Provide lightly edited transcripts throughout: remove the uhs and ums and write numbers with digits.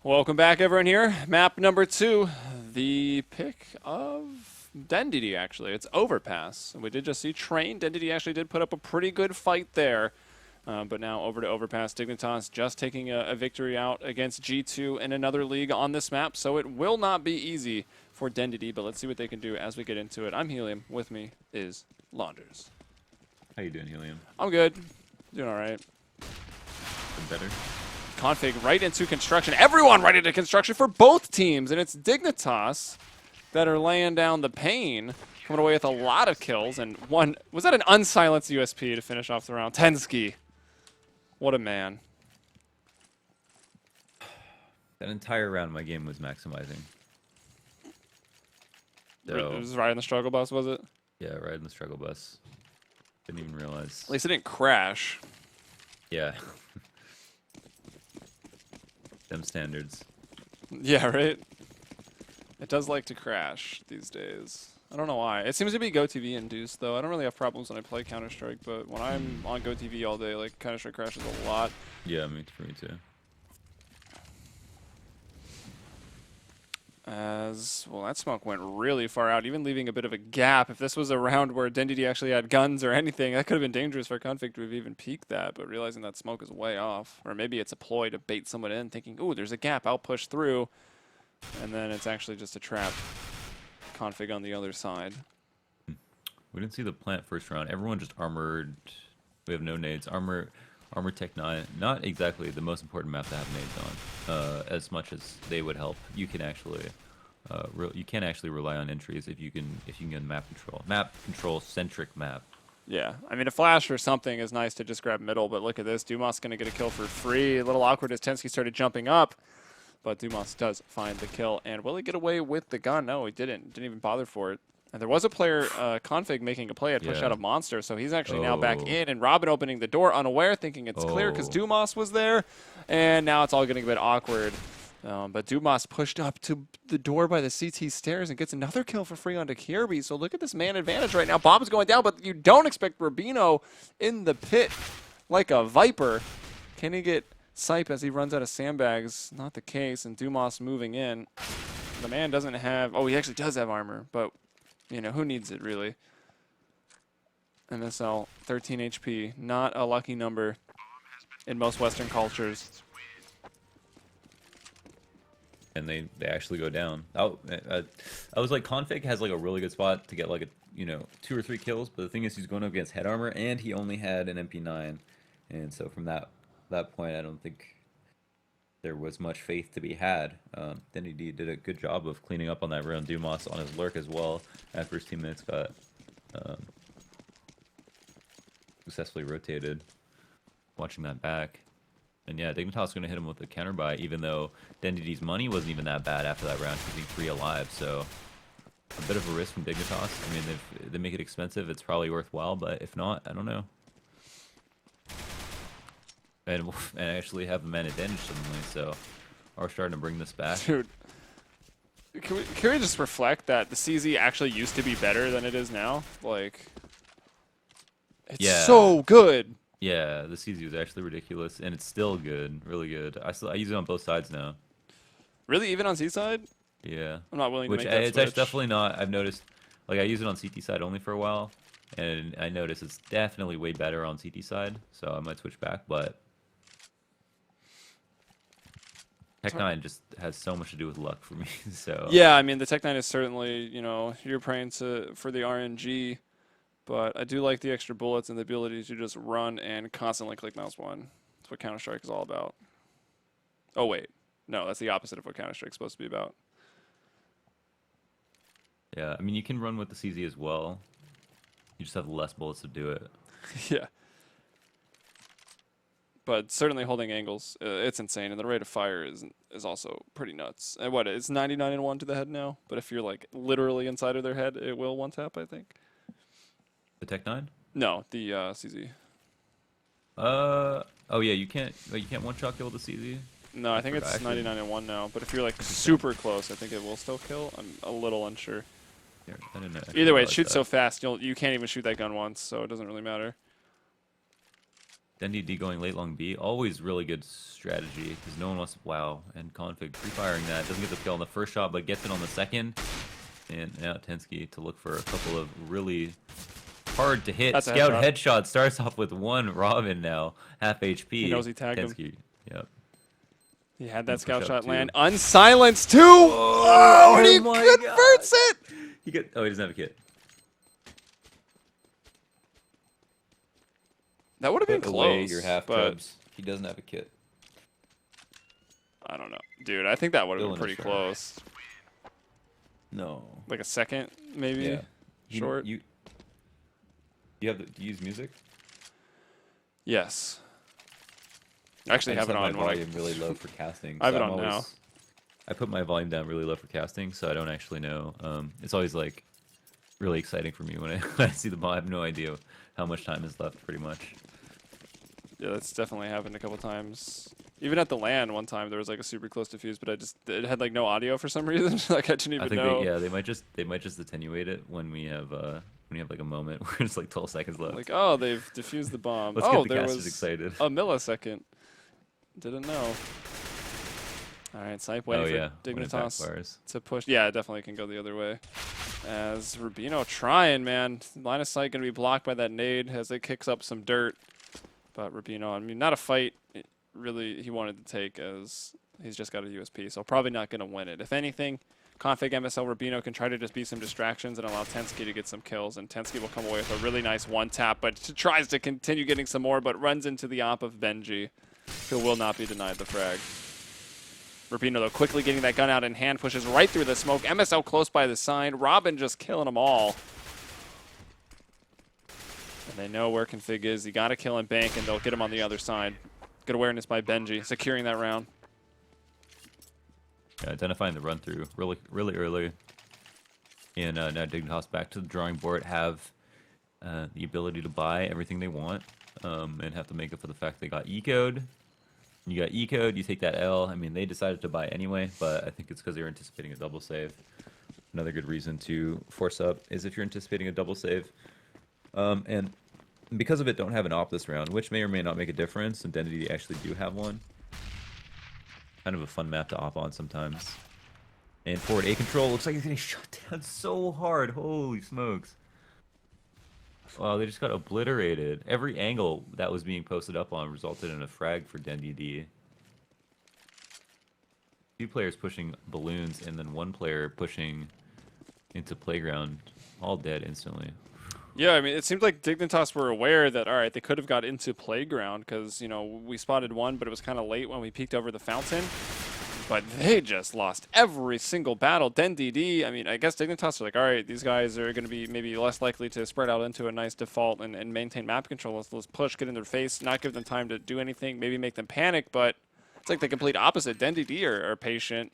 Welcome back, everyone. Here, map number 2, the pick of DenDD. Actually, it's Overpass. We did just see Train. DenDD actually did put up a pretty good fight there, but now over to Overpass. Dignitas just taking a victory out against G2 in another league on this map, so it will not be easy for DenDD. But let's see what they can do as we get into it. I'm Helium. With me is Launders. How you doing, Helium? I'm good. Doing all right. Better. Config right into construction. Everyone right into construction for both teams, and it's Dignitas that are laying down the pain, coming away with a lot of kills, and one, was that an unsilenced USP to finish off the round? Tensky. What a man. That entire round my game was maximizing. It So, was riding the struggle bus, was it? yeah, riding the struggle bus. Didn't even realize. At least it didn't crash. Yeah. Them standards. Yeah, right? It does like to crash these days. I don't know why. It seems to be GoTV induced, though. I don't really have problems when I play Counter-Strike, but when I'm on GoTV all day, like, Counter-Strike crashes a lot. Yeah, for me too. As, well, that smoke went really far out, even leaving a bit of a gap. If this was a round where DenDD actually had guns or anything, that could have been dangerous for Config to have even peeked that, but realizing that smoke is way off. Or maybe it's a ploy to bait someone in, thinking, ooh, there's a gap, I'll push through. And then it's actually just a trap. Config on the other side. We didn't see the plant first round. Everyone just armored. We have no nades. Armor Tech 9. Not exactly the most important map to have nades on. As much as they would help, you can actually you can't actually rely on entries if you can get map control centric map. Yeah, I mean, a flash or something is nice to just grab middle, but look at this. Dumas going to get a kill for free. A little awkward as Tensky started jumping up, but Dumas does find the kill. And will he get away with the gun? No, he didn't. Didn't even bother for it. And there was a player, Config, making a play at push out of Monster, so he's actually now back in. And Robin opening the door unaware, thinking it's clear because Dumas was there. And now it's all getting a bit awkward. But Dumas pushed up to the door by the CT stairs and gets another kill for free onto Kirby. So look at this man advantage right now. Bomb's going down, but you don't expect Rubino in the pit like a Viper. Can he get Sipe as he runs out of sandbags? Not the case, and Dumas moving in. The man doesn't have... Oh, he actually does have armor, but, you know, who needs it, really? MSL, 13 HP. Not a lucky number in most Western cultures. And they actually go down. I was like, Config has like a really good spot to get like 2 or 3 kills, but the thing is he's going up against head armor and he only had an MP9, and so from that point I don't think there was much faith to be had. DenDD did a good job of cleaning up on that round. Dumas on his lurk as well after his teammates got successfully rotated. Watching that back. And yeah, Dignitas is going to hit him with a counter buy, even though DenDD's money wasn't even that bad after that round, keeping 3 alive. So a bit of a risk from Dignitas. I mean, if they make it expensive, it's probably worthwhile, but if not, I don't know. And we'll actually have a man advantage suddenly, so are starting to bring this back. Dude, can we just reflect that the CZ actually used to be better than it is now? Like, it's so good. Yeah, the CZ was actually ridiculous, and it's still good, really good. I use it on both sides now. Really, even on C side? Yeah. I'm not willing to make that it's switch. actually definitely not. I've noticed, like I use it on CT side only for a while, and I noticed it's definitely way better on CT side, so I might switch back. But Tech 9 just has so much to do with luck for me. So yeah, I mean the Tech 9 is certainly, you know, you're praying for the RNG. But I do like the extra bullets and the ability to just run and constantly click mouse 1. That's what Counter-Strike is all about. Oh, wait. No, that's the opposite of what Counter-Strike is supposed to be about. Yeah, I mean, you can run with the CZ as well. You just have less bullets to do it. Yeah. But certainly holding angles, it's insane. And the rate of fire is also pretty nuts. And what, it's 99-1 to the head now? But if you're, like, literally inside of their head, it will one-tap, I think. The Tech 9? No, the CZ. Oh yeah, you can't one-shot kill the CZ? No, I think it's 99-1 now. But if you're like super close, I think it will still kill. I'm a little unsure. Yeah, I didn't know. Either way, it shoots so fast, you can't even shoot that gun once, so it doesn't really matter. DenDD going late long B, always really good strategy because no one wants to. Wow, and Config pre-firing that doesn't get the kill on the first shot, but gets it on the second. And now Tensky to look for a couple of really hard to hit. That's a Scout headshot. headshot starts off with one Robin now, half HP. He knows he tagged him. Tensky, yep. He had that Push scout up shot too. land. Unsilenced too! Oh, and he my converts it! He doesn't have a kit. That would have been Put away close, your half but cubs. He doesn't have a kit. I don't know. Dude, I think that would have Still been in the pretty short. close. No. Like a second, maybe? Yeah. Short? You do you use music? Yes. I actually have it on. my volume really low for casting. I have so it on now. I put my volume down really low for casting, so I don't actually know. It's always like really exciting for me when I see the ball. I have no idea how much time is left, pretty much. Yeah, that's definitely happened a couple times. Even at the LAN one time, there was like a super close diffuse, but it had like no audio for some reason. Like I didn't even know. They might just attenuate it when we have like a moment where it's like 12 seconds left. Like, oh, they've diffused the bomb. Let's oh, get the there casters was excited. a millisecond. Didn't know. All right, Sipe waiting for when it Dignitas backfires. to push. Yeah, it definitely can go the other way. As Rubino trying, man. Line of sight going to be blocked by that nade as it kicks up some dirt. But Rubino, I mean, not a fight really he wanted to take as he's just got a USP, so probably not going to win it. If anything, Config MSL Rubino can try to just be some distractions and allow Tensky to get some kills, and Tensky will come away with a really nice one tap, but tries to continue getting some more, but runs into the op of Benji, who will not be denied the frag. Rubino, though, quickly getting that gun out in hand, pushes right through the smoke. MSL close by the side. Robin just killing them all. And they know where Config is. You got to kill and bank, and they'll get him on the other side. Good awareness by Benji, securing that round. Yeah, identifying the run through really early. And now Dignitas back to the drawing board, have the ability to buy everything they want, and have to make up for the fact they got ecoed. You got ecoed, you take that L. I mean, they decided to buy anyway, but I think it's because they were anticipating a double save. Another good reason to force up is if you're anticipating a double save. And because of it, don't have an op this round, which may or may not make a difference, and DenDD actually do have one. Kind of a fun map to op on sometimes. And forward A control looks like it's getting shut down so hard. Holy smokes. Wow, they just got obliterated. Every angle that was being posted up on resulted in a frag for DenDD. 2 players pushing balloons, and then 1 player pushing into playground. All dead instantly. Yeah, I mean, it seemed like Dignitas were aware that, all right, they could have got into playground because, you know, we spotted one, but it was kind of late when we peeked over the fountain. But they just lost every single battle. DenDD, I mean, I guess Dignitas are like, all right, these guys are going to be maybe less likely to spread out into a nice default and maintain map control. Let's push, get in their face, not give them time to do anything, maybe make them panic. But it's like the complete opposite. DenDD are patient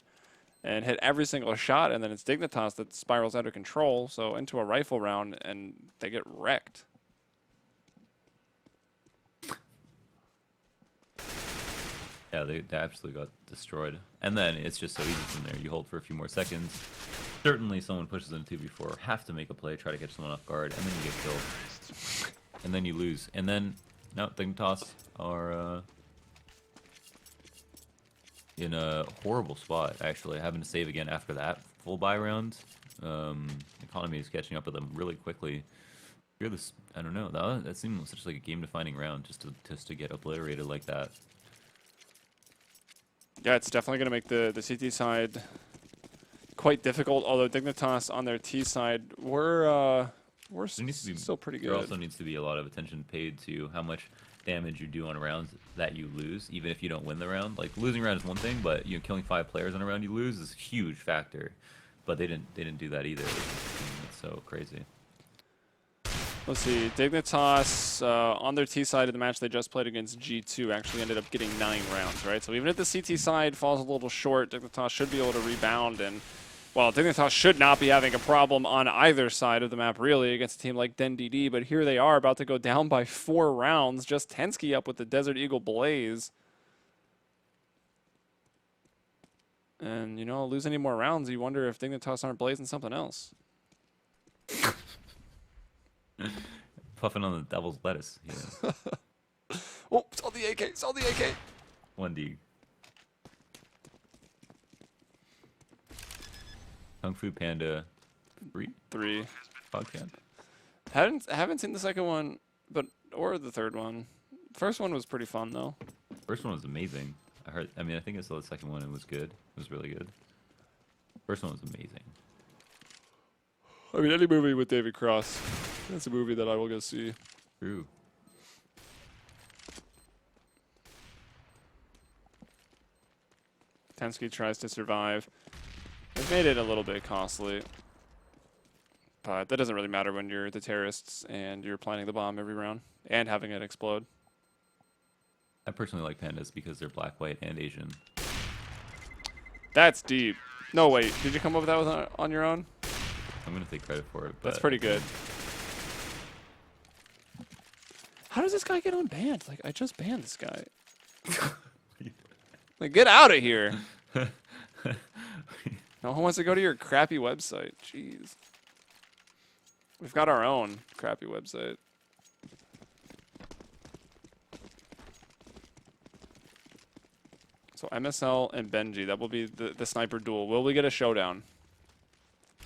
and hit every single shot, and then it's Dignitas that spirals out of control, so into a rifle round, and they get wrecked. Yeah, they absolutely got destroyed. And then it's just so easy from there. You hold for a few more seconds. Certainly someone pushes in 2v4, have to make a play, try to catch someone off guard, and then you get killed. And then you lose. And then, no, Dignitas are in a horrible spot, actually, having to save again after that full buy round. Economy is catching up with them really quickly. You're this, I don't know, that seemed such like a game-defining round just to get obliterated like that. Yeah, it's definitely going to make the CT side quite difficult, although Dignitas on their T side, we're still pretty good. There also needs to be a lot of attention paid to how much damage you do on rounds that you lose, even if you don't win the round. Like, losing a round is one thing, but you know, killing 5 players on a round you lose is a huge factor. But they didn't do that either. It's so crazy. Let's see, Dignitas on their T side of the match they just played against G2 actually ended up getting 9 rounds, right? So even if the CT side falls a little short, Dignitas should be able to rebound, and well, Dignitas should not be having a problem on either side of the map really against a team like DenDD, but here they are about to go down by 4 rounds, just Tensky up with the Desert Eagle Blaze. And, you know, lose any more rounds, you wonder if Dignitas aren't blazing something else. Puffing on the devil's lettuce. Yeah. Oh, saw the AK, saw the AK. 1D. Kung Fu Panda 3? 3. Podcast. Haven't seen the second one, or the third one. First one was pretty fun though. First one was amazing. I mean, I think I saw the second one and it was good. It was really good. First one was amazing. I mean, any movie with David Cross, that's a movie that I will go see. True. Tensky tries to survive. They've made it a little bit costly. But that doesn't really matter when you're the terrorists and you're planting the bomb every round and having it explode. I personally like pandas because they're black, white, and Asian. That's deep. No, wait. Did you come up with that on your own? I'm going to take credit for it. But That's pretty good. How does this guy get unbanned? Like, I just banned this guy. Like, get out of here. No one wants to go to your crappy website. Jeez. We've got our own crappy website. So MSL and Benji, that will be the sniper duel. Will we get a showdown?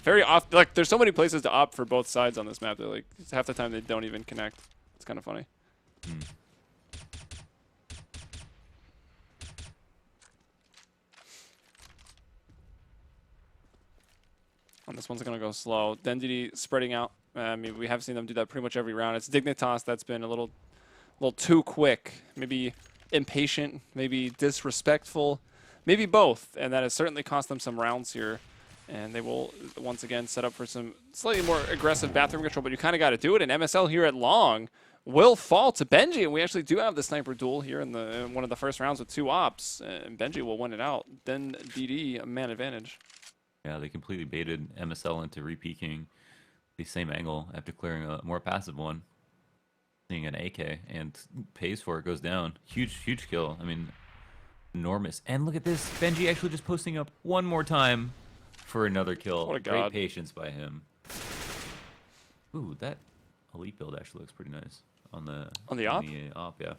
Very often, like, there's so many places to opt for both sides on this map that, like, half the time they don't even connect. It's kind of funny. And this one's going to go slow. DenDD spreading out. I mean, we have seen them do that pretty much every round. It's Dignitas that's been a little too quick. Maybe impatient, maybe disrespectful, maybe both. And that has certainly cost them some rounds here. And they will, once again, set up for some slightly more aggressive bathroom control. But you kind of got to do it. And MSL here at long will fall to Benji. And we actually do have the sniper duel here in one of the first rounds with 2 ops. And Benji will win it out. Then DD, a man advantage. Yeah, they completely baited MSL into re-peeking the same angle after clearing a more passive one. Seeing an AK and pays for it, goes down. Huge kill. I mean, enormous. And look at this. Benji actually just posting up one more time for another kill. What a Great god. patience by him. Ooh, that elite build actually looks pretty nice on the op, yeah.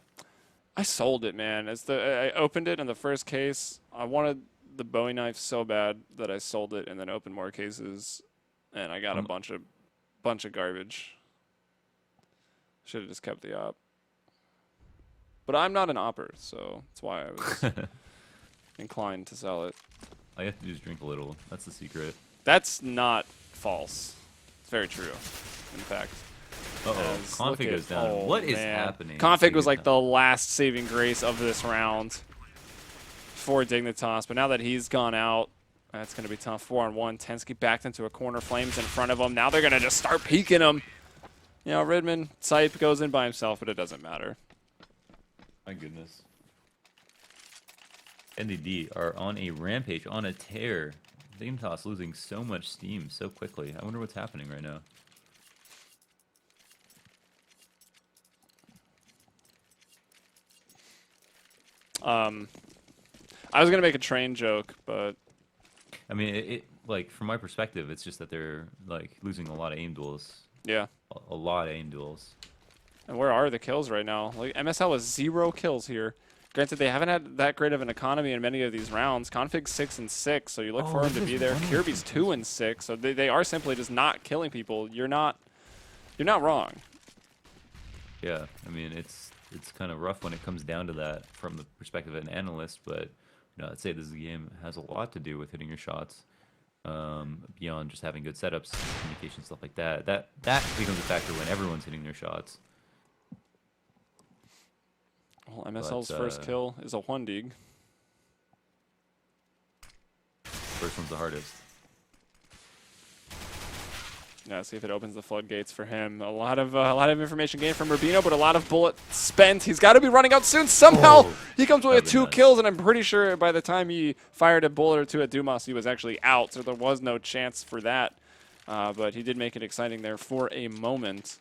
I sold it, man. I opened it in the first case. I wanted the Bowie knife so bad that I sold it and then opened more cases, and I got a bunch of garbage. Should have just kept the op. But I'm not an opper, so that's why I was inclined to sell it. All you have to do is drink a little. That's the secret. That's not false. It's very true, in fact. Uh-oh, config goes down. Oh, what is man. happening? Config was like the last saving grace of this round for Dignitas, but now that he's gone out, that's going to be tough. 4-on-1. Tensky backed into a corner. Flames in front of him. Now they're going to just start peeking him. You know, Ridman, Sipe goes in by himself, but it doesn't matter. My goodness. DenDD are on a rampage, on a tear. Dignitas losing so much steam so quickly. I wonder what's happening right now. I was going to make a train joke, but I mean, it like from my perspective, it's just that they're like losing a lot of aim duels. yeah. A lot of aim duels. And where are the kills right now? Like MSL has 0 kills here. Granted, they haven't had that great of an economy in many of these rounds. Config's 6-6, so you look for him to be there. Kirby's 2-6, so they are simply just not killing people. You're not wrong. Yeah, I mean, it's kind of rough when it comes down to that from the perspective of an analyst, but you know, I'd say this game has a lot to do with hitting your shots. Beyond just having good setups, communication, stuff like that. That becomes a factor when everyone's hitting their shots. Well, MSL's first kill is a 1-dig. First one's the hardest. Yeah, see if it opens the floodgates for him. A lot of information gained from Rubino, but a lot of bullets spent. He's got to be running out soon. Somehow he comes away with 2 kills, and I'm pretty sure by the time he fired a bullet or 2 at Dumas, he was actually out, so there was no chance for that. But he did make it exciting there for a moment.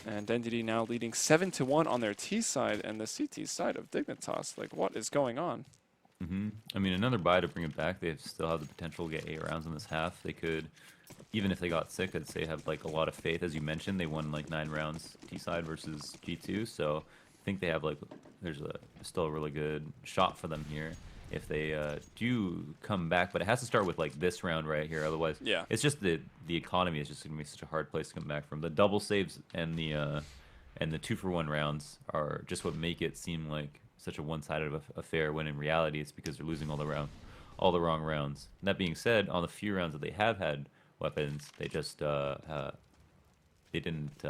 And DenDD now leading 7-1 on their T side and the CT side of Dignitas. Like, what is going on? I mean, another buy to bring it back. They still have the potential to get 8 rounds in this half. They could, even if they got sick, I'd say have like a lot of faith. As you mentioned, they won like 9 rounds T side versus G2. So think they have like there's still a really good shot for them here if they do come back, but it has to start with like this round right here. Otherwise, Yeah. it's just the economy is just gonna be such a hard place to come back from. The double saves and the 2-for-1 rounds are just what make it seem like such a one-sided affair. When in reality, it's because they're losing all the wrong rounds. And that being said, on the few rounds that they have had weapons, they just they didn't.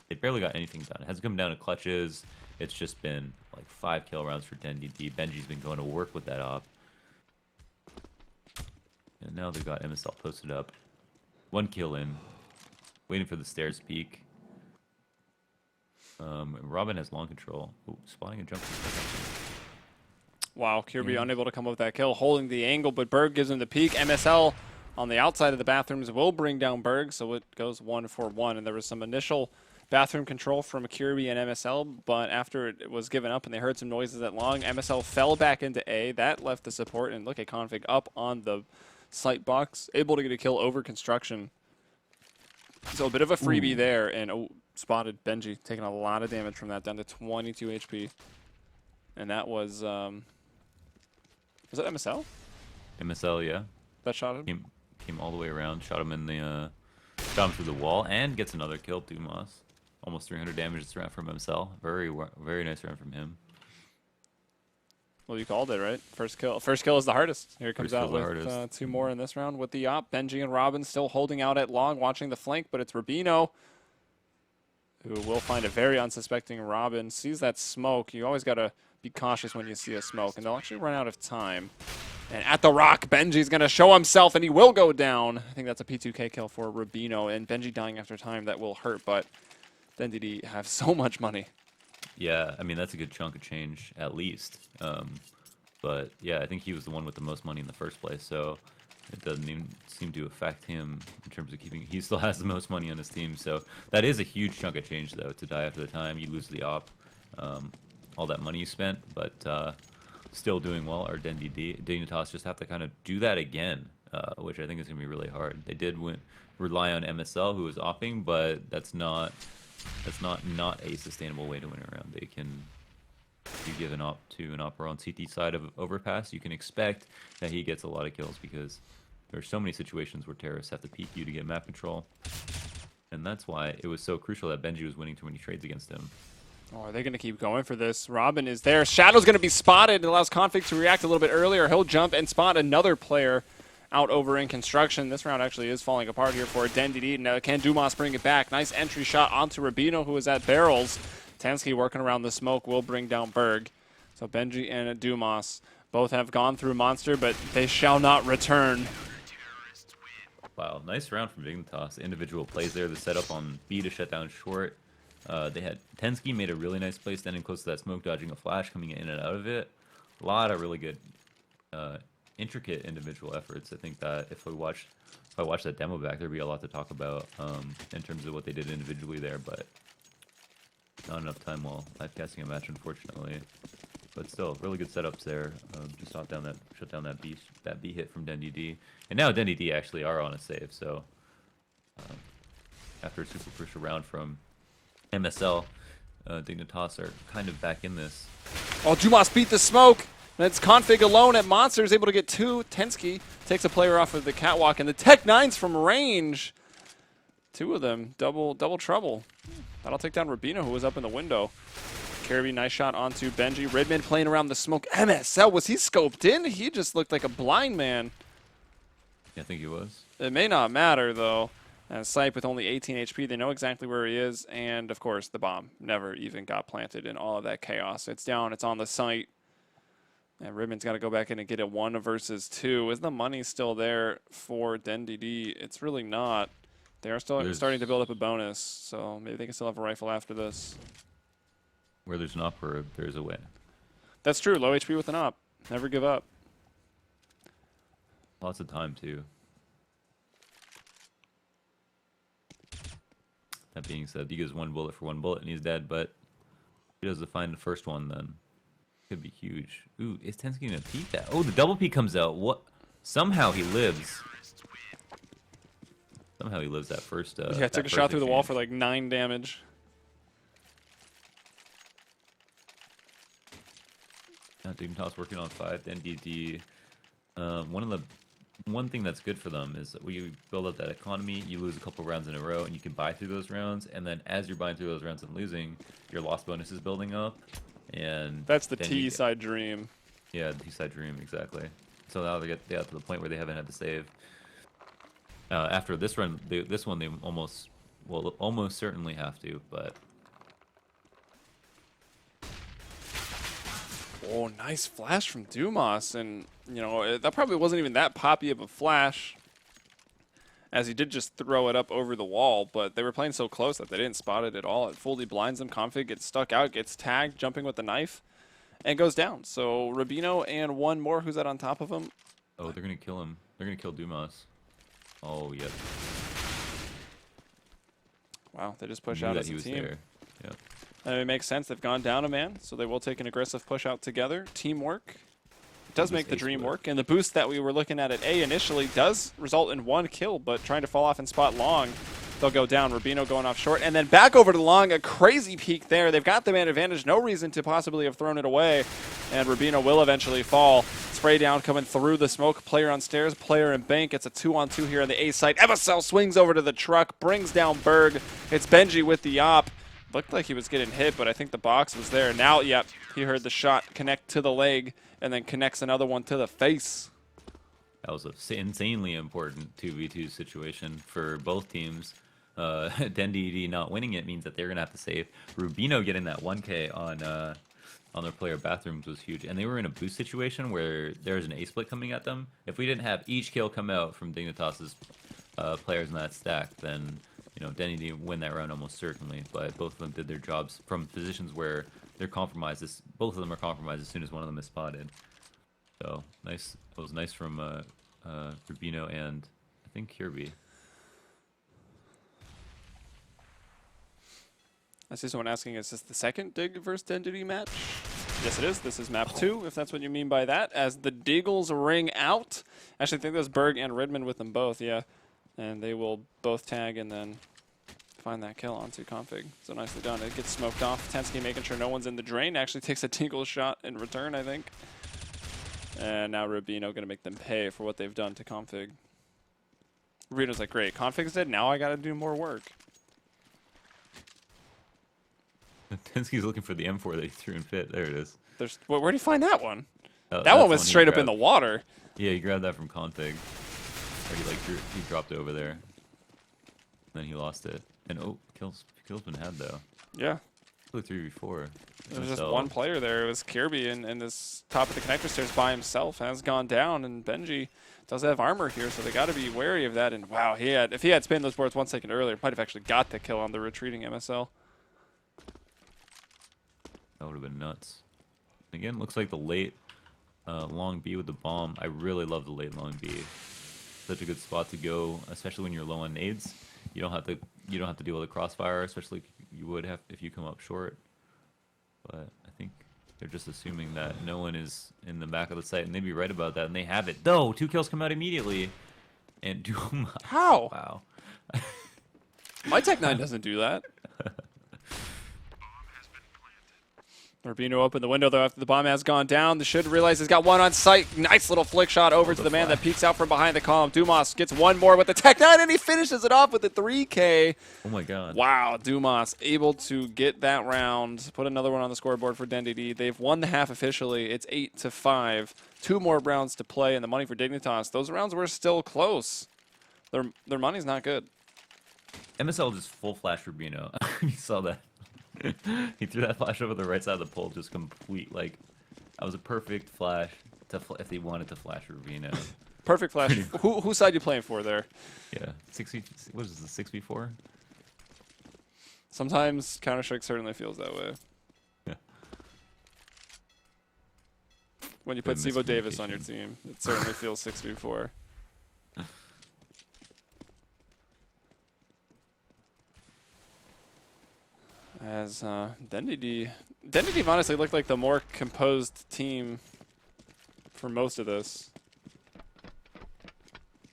They barely got anything done. It hasn't come down to clutches. It's just been like 5 kill rounds for DenDD. Benji's been going to work with that op. And now they've got MSL posted up. 1 kill in. Waiting for the stairs peak. Robin has long control. Ooh, spotting a jump. Wow, Kirby unable to come up with that kill, holding the angle, but Berg gives him the peek. MSL on the outside of the bathrooms will bring down Berg, so it goes 1-for-1. And there was some initial bathroom control from Kirby and MSL, but after it was given up and they heard some noises at long, MSL fell back into A. That left the support, and look at Config up on the site box, able to get a kill over construction. So a bit of a freebie there, and spotted Benji taking a lot of damage from that, down to 22 HP. And that was it MSL? MSL, yeah. That shot him? Came all the way around, shot him shot him through the wall, and gets another kill. Dumas, almost 300 damage this round from MSL. Very nice round from him. Well, you called it, right? First kill. First kill is the hardest. Here it comes out with 2 more in this round with the op. Benji and Robin still holding out at long, watching the flank, but it's Rubino who will find a very unsuspecting Robin. Sees that smoke. You always got to be cautious when you see a smoke, and they'll actually run out of time. And at the rock, Benji's going to show himself, and he will go down. I think that's a P2K kill for Rubino, and Benji dying after time, that will hurt, but DenDD have so much money. Yeah, I mean, that's a good chunk of change, at least. But, yeah, I think he was the one with the most money in the first place, so it doesn't even seem to affect him in terms of keeping... He still has the most money on his team, so that is a huge chunk of change, though, to die after the time. You lose the op, all that money you spent, but still doing well are DenDD. Dignitas just have to kind of do that again, which I think is going to be really hard. They did rely on MSL, who was opping, but that's not a sustainable way to win a round. They can, if you give an op to an opera on CT side of overpass, you can expect that he gets a lot of kills because there's so many situations where terrorists have to peek you to get map control, and that's why it was so crucial that Benji was winning too many trades against him. Oh, are they going to keep going for this? Robin is there. Shadow's going to be spotted. It allows Config to react a little bit earlier. He'll jump and spot another player out over in construction. This round actually is falling apart here for DenDD. Now can Dumas bring it back? Nice entry shot onto Rubino, who is at barrels. Tansky working around the smoke will bring down Berg. So Benji and Dumas both have gone through Monster, but they shall not return. Wow, nice round from Dignitas. Individual plays there. The setup on B to shut down short. They had Tensky made a really nice play standing close to that smoke, dodging a flash, coming in and out of it. A lot of really good, intricate individual efforts. I think that if I watched that demo back, there'd be a lot to talk about in terms of what they did individually there, but not enough time while live casting a match, unfortunately. But still, really good setups there. Just shut down that B hit from DenDD, and now DenDD actually are on a save. So after a super crucial round from MSL, Dignitas are kind of back in this. Oh, Dumas beat the smoke. And it's Config alone at Monsters, able to get 2. Tensky takes a player off of the catwalk, and the Tech 9s from range. 2 of them, double trouble. That'll take down Rubino, who was up in the window. Kirby, nice shot onto Benji. Redman playing around the smoke. MSL, was he scoped in? He just looked like a blind man. Yeah, I think he was. It may not matter, though. And Sipe with only 18 HP, they know exactly where he is. And, of course, the bomb never even got planted in all of that chaos. It's down. It's on the site. And Ribbon's got to go back in and get it 1 versus 2. Is the money still there for DenDD? It's really not. They are still starting to build up a bonus, so maybe they can still have a rifle after this. Where there's an opera, there's a win. That's true. Low HP with an op. Never give up. Lots of time, too. That being said, he gives 1 bullet for 1 bullet and he's dead, but he does find the first one then. Could be huge. Ooh, is Tensky gonna peek that? Oh, the double peek comes out. What? Somehow he lives. Somehow he lives that first. Yeah, took a shot through the wall for like 9 damage. Dignitas working on 5. DenDD. One thing that's good for them is that when you build up that economy, you lose a couple rounds in a row, and you can buy through those rounds. And then as you're buying through those rounds and losing, your loss bonus is building up. And That's the T side dream. Yeah, the T side dream, exactly. So now they get to the point where they haven't had to save. After this run, this one they almost certainly have to, but. Oh, nice flash from Dumas, and you know that probably wasn't even that poppy of a flash, as he did just throw it up over the wall. But they were playing so close that they didn't spot it at all. It fully blinds them. Config gets stuck out, gets tagged, jumping with the knife, and goes down. So Rubino and one more. Who's that on top of him? Oh, they're gonna kill him. They're gonna kill Dumas. Oh, yep. Wow, they just push out as a team. There. Yep. And it makes sense. They've gone down a man, so they will take an aggressive push out together. Teamwork does make the dream work. And the boost that we were looking at A initially does result in 1 kill, but trying to fall off and spot long, they'll go down. Rubino going off short, and then back over to long. A crazy peek there. They've got the man advantage. No reason to possibly have thrown it away. And Rubino will eventually fall. Spray down coming through the smoke. Player on stairs, player in bank. It's a 2-on-2 here on the A site. MSL swings over to the truck, brings down Berg. It's Benji with the op. Looked like he was getting hit, but I think the box was there. Now, yep, he heard the shot connect to the leg and then connects another one to the face. That was an insanely important 2v2 situation for both teams. DenDD not winning it means that they're going to have to save. Rubino getting that 1K on their player bathrooms was huge. And they were in a boost situation where there's an A-split coming at them. If we didn't have each kill come out from Dignitas' players in that stack, then you know, DenDD win that round almost certainly, but both of them did their jobs from positions where they're compromised. Both of them are compromised as soon as one of them is spotted. So nice. It was nice from Rubino and I think Kirby. I see someone asking, is this the second Dig versus DenDD match? Yes, it is. This is map 2, if that's what you mean by that. As the Deagles ring out. Actually, I think there's Berg and Redmond with them both, yeah. And they will both tag and then find that kill onto Config. So nicely done. It gets smoked off. Tensky making sure no one's in the drain. Actually takes a Deagle shot in return, I think. And now Rubino going to make them pay for what they've done to Config. Rubino's like, great, Config's dead. Now I got to do more work. Tensky's looking for the M4 that he threw in pit. There it is. Where'd he find that one? That one was straight up in the water. Yeah, he grabbed that from Config. Or he dropped it over there. And then he lost it. And kill's been had though. Yeah. 3v4. There's just one player there. It was Kirby, and this top of the connector stairs by himself has gone down, and Benji does have armor here, so they got to be wary of that. And wow, if he had spinned those boards 1 second earlier, might have actually got the kill on the retreating MSL. That would have been nuts. Again, looks like the late long B with the bomb. I really love the late long B. Such a good spot to go, especially when you're low on nades. You don't have to deal with a crossfire, especially you would have if you come up short. But I think they're just assuming that no one is in the back of the site, and they'd be right about that, and they have it. Though 2 kills come out immediately, and Doom. How? Wow. My Tech 9 doesn't do that. Rubino opened the window, though, after the bomb has gone down. They should realize he's got one on site. Nice little flick shot over to the man that peeks out from behind the column. Dumas gets one more with the Tech 9, and he finishes it off with the 3K. Oh, my God. Wow, Dumas able to get that round. Put another one on the scoreboard for DenDD. They've won the half officially. It's 8-5. 2 more rounds to play, and the money for Dignitas. Those rounds were still close. Their money's not good. MSL just full flash Rubino. You saw that. He threw that flash over the right side of the pole, just complete. Like, that was a perfect flash if they wanted to flash Rubino. Perfect flash. Whose side you playing for there? Yeah, 60. What is this? 6v4. Sometimes Counter-Strike certainly feels that way. Yeah. When you put CEVO Davis on your team, it certainly feels 6v4. As DenDD honestly looked like the more composed team for most of this.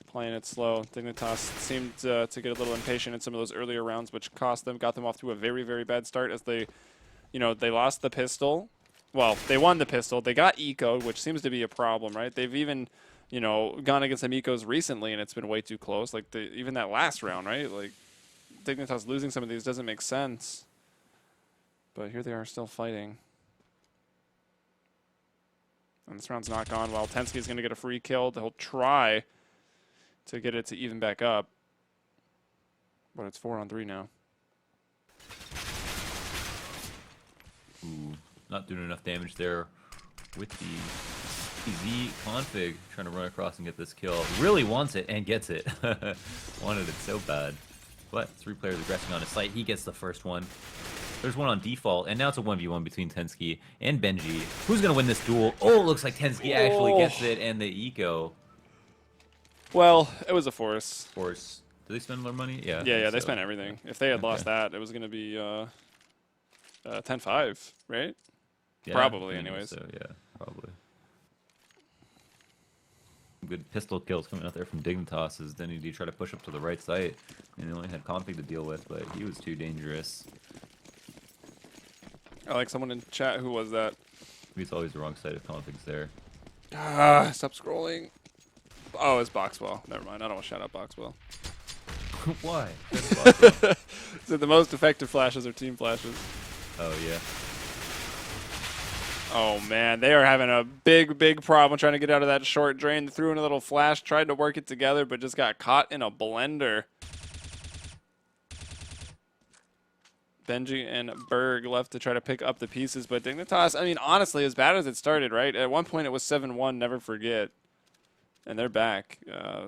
Playing it slow. Dignitas seemed to get a little impatient in some of those earlier rounds, which got them off to a very, very bad start as they lost the pistol. well, they won the pistol. They got eco, which seems to be a problem, right? They've even, you know, gone against some ecos recently, and it's been way too close. Like even that last round, right? Like Dignitas losing some of these doesn't make sense. But here they are still fighting. And this round's not gone well. Tensky's going to get a free kill. He'll try to get it to even back up. But it's 4-on-3 now. Ooh, not doing enough damage there with the Z config trying to run across and get this kill. Really wants it and gets it. Wanted it so bad. But 3 players aggressing on his site. He gets the first one. There's one on default, and now it's a 1v1 between Tensky and Benji. Who's going to win this duel? Oh, it looks like Tensky actually gets it, and the eco. Well, it was a force. Force. Did they spend their money? Yeah. Yeah, they spent everything. If they had lost that, it was going to be 10-5, right? Yeah, Probably, anyways. So, yeah, probably. Good pistol kills coming out there from Dignitas as DenDD tried to push up to the right site, and he only had config to deal with, but he was too dangerous. I like someone in chat. Who was that? It's always the wrong side of configs there. Stop scrolling. Oh, it's Boxwell. Never mind. I don't want to shout out Boxwell. Why? So the most effective flashes are team flashes. Oh, yeah. Oh, man. They are having a big problem trying to get out of that short drain. They threw in a little flash, tried to work it together, but just got caught in a blender. Benji and Berg left to try to pick up the pieces, but Dignitas, I mean, honestly, as bad as it started, right? At one point it was 7-1, never forget. And they're back,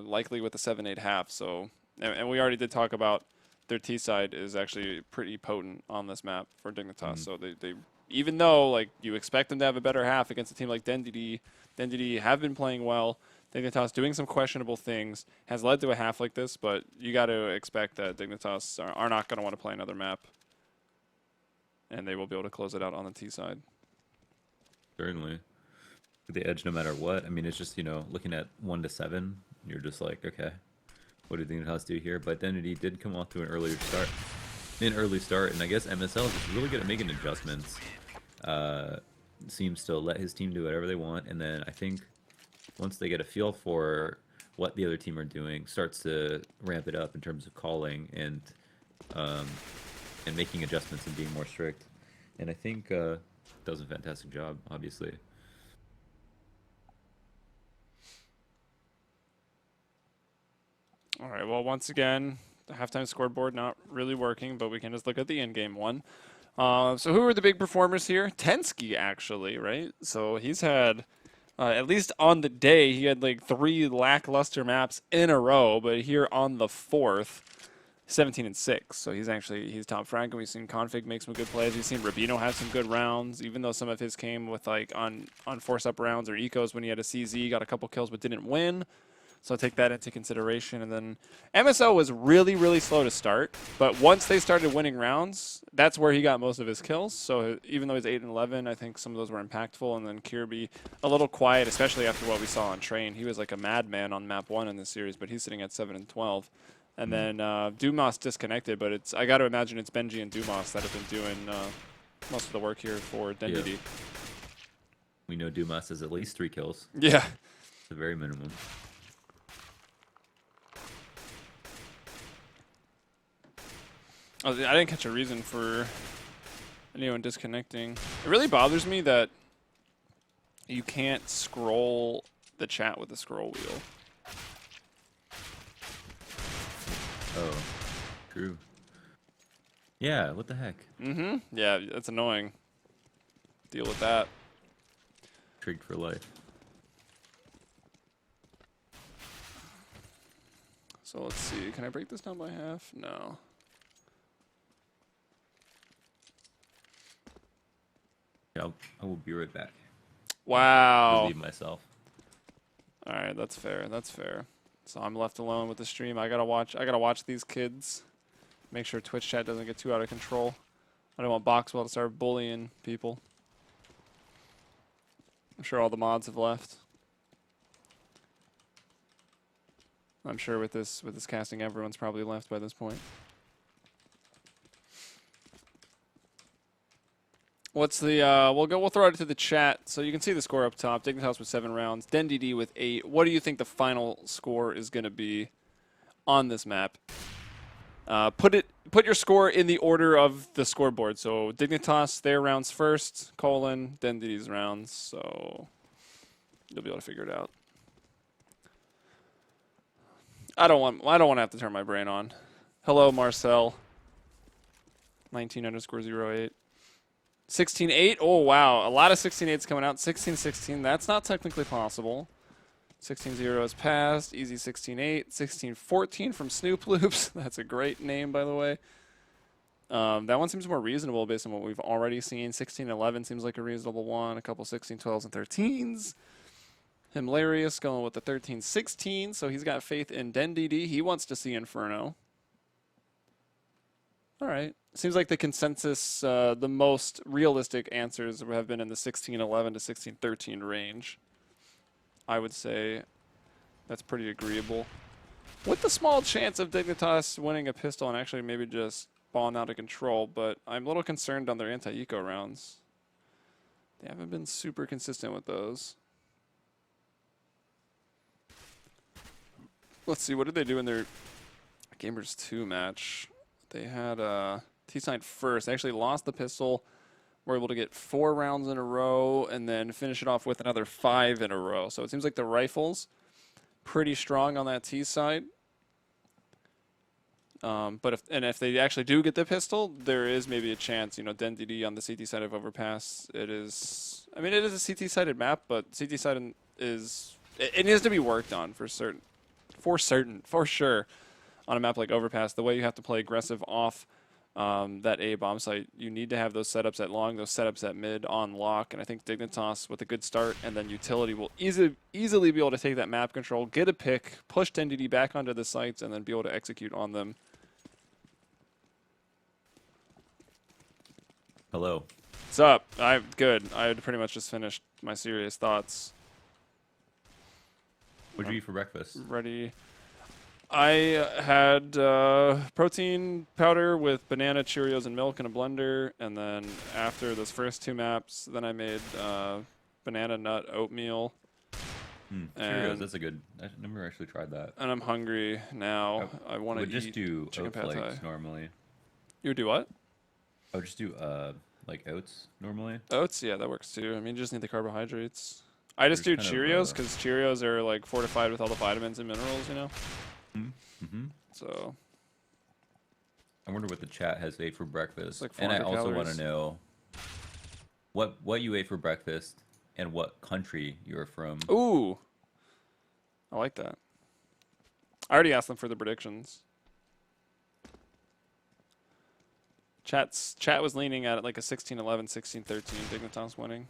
likely with a 7-8 half. So, and we already did talk about their T side is actually pretty potent on this map for Dignitas. So they even though like you expect them to have a better half against a team like DenDD have been playing well. Dignitas doing some questionable things has led to a half like this, but you got to expect that Dignitas are not going to want to play another map. And they will be able to close it out on the T side. Certainly. The edge no matter what. I mean, it's just, you know, looking at 1-7, you're just like, okay, what do Dignitas do here? But DenDD did come off to an early start, and I guess MSL is just really good at making adjustments. Seems to let his team do whatever they want, and then I think once they get a feel for what the other team are doing, starts to ramp it up in terms of calling and making adjustments and being more strict. And I think does a fantastic job, obviously. All right, well, once again, the halftime scoreboard not really working, but we can just look at the in-game one. So who are the big performers here? Tensky, actually, right? So he's had, at least on the day, he had like 3 lackluster maps in a row, but here on the 4th, 17-6. So he's top frag, and we've seen Config make some good plays. We've seen Rabino have some good rounds, even though some of his came with like on force-up rounds or ecos when he had a CZ, got a couple kills but didn't win. So take that into consideration. And then MSO was really slow to start, but once they started winning rounds, that's where he got most of his kills. So even though he's 8-11, I think some of those were impactful. And then Kirby, a little quiet, especially after what we saw on Train. He was like a madman on map 1 in this series, but he's sitting at 7-12. And then Dumas disconnected, but I got to imagine it's Benji and Dumas that have been doing most of the work here for DenDD. Yeah. We know Dumas has at least 3 kills. Yeah. It's the very minimum. I didn't catch a reason for anyone disconnecting. It really bothers me that you can't scroll the chat with the scroll wheel. Oh, true. Yeah, what the heck? Mm-hmm. Yeah, that's annoying. Deal with that. Trigged for life. So let's see. Can I break this down by half? No. Yeah, I will be right back. Wow. Relieve myself. All right, that's fair. That's fair. So I'm left alone with the stream. I gotta watch these kids. Make sure Twitch chat doesn't get too out of control. I don't want Boxwell to start bullying people. I'm sure all the mods have left. I'm sure with this casting, everyone's probably left by this point. What's the we'll throw it to the chat so you can see the score up top. Dignitas with 7 rounds, DenDD with 8. What do you think the final score is going to be on this map? Put your score in the order of the scoreboard. So Dignitas their rounds first, DenDD's rounds. So you'll be able to figure it out. I don't want to have to turn my brain on. Hello, Marcel. 19_08. 16-8. Oh, wow. A lot of 16-8s coming out. 16-16. That's not technically possible. 16-0 is passed. Easy 16-8. 16-14 from Snoop Loops. That's a great name, by the way. That one seems more reasonable based on what we've already seen. 16-11 seems like a reasonable one. A couple 16-12s and 13s. Hilarious going with the 13-16. So he's got faith in DenDD. He wants to see Inferno. All right. Seems like the consensus, the most realistic answers have been in the 16-11 to 16-13 range. I would say that's pretty agreeable. With the small chance of Dignitas winning a pistol and actually maybe just balling out of control, but I'm a little concerned on their anti-eco rounds. They haven't been super consistent with those. Let's see, what did they do in their Gamers 2 match? They had T-Sign first. They actually lost the pistol. Were able to get 4 rounds in a row and then finish it off with another 5 in a row. So it seems like the rifle's pretty strong on that T side. But if they actually do get the pistol, there is maybe a chance. You know, DenDD on the CT side of Overpass. It is a CT sided map, but CT sided it needs to be worked on for sure. On a map like Overpass, the way you have to play aggressive off that A bomb site, you need to have those setups at long, those setups at mid on lock, and I think Dignitas with a good start and then utility will easily be able to take that map control, get a pick, push DenDD back onto the sites, and then be able to execute on them. Hello. What's up? I'm good. I had pretty much just finished my serious thoughts. What'd you eat for breakfast? Ready. I had protein powder with banana, Cheerios, and milk in a blender, and then after those first 2 maps, then I made banana nut oatmeal. Cheerios, that's a good. I've never actually tried that. And I'm hungry now. I want to eat just do chicken oat pad flakes thai. normally. You would do what? I would just do like oats normally. Oats, yeah, that works too. I mean, you just need the carbohydrates. I just do There's kind Cheerios of, because Cheerios are like fortified with all the vitamins and minerals, you know. Mm-hmm. So I wonder what the chat has ate for breakfast. like And I 400 also want to calories. know what you ate for breakfast and what country you're from. Ooh, I like that. I already asked them for the predictions. Chat was leaning at it like a 16-11, 16-13. Dignitas winning.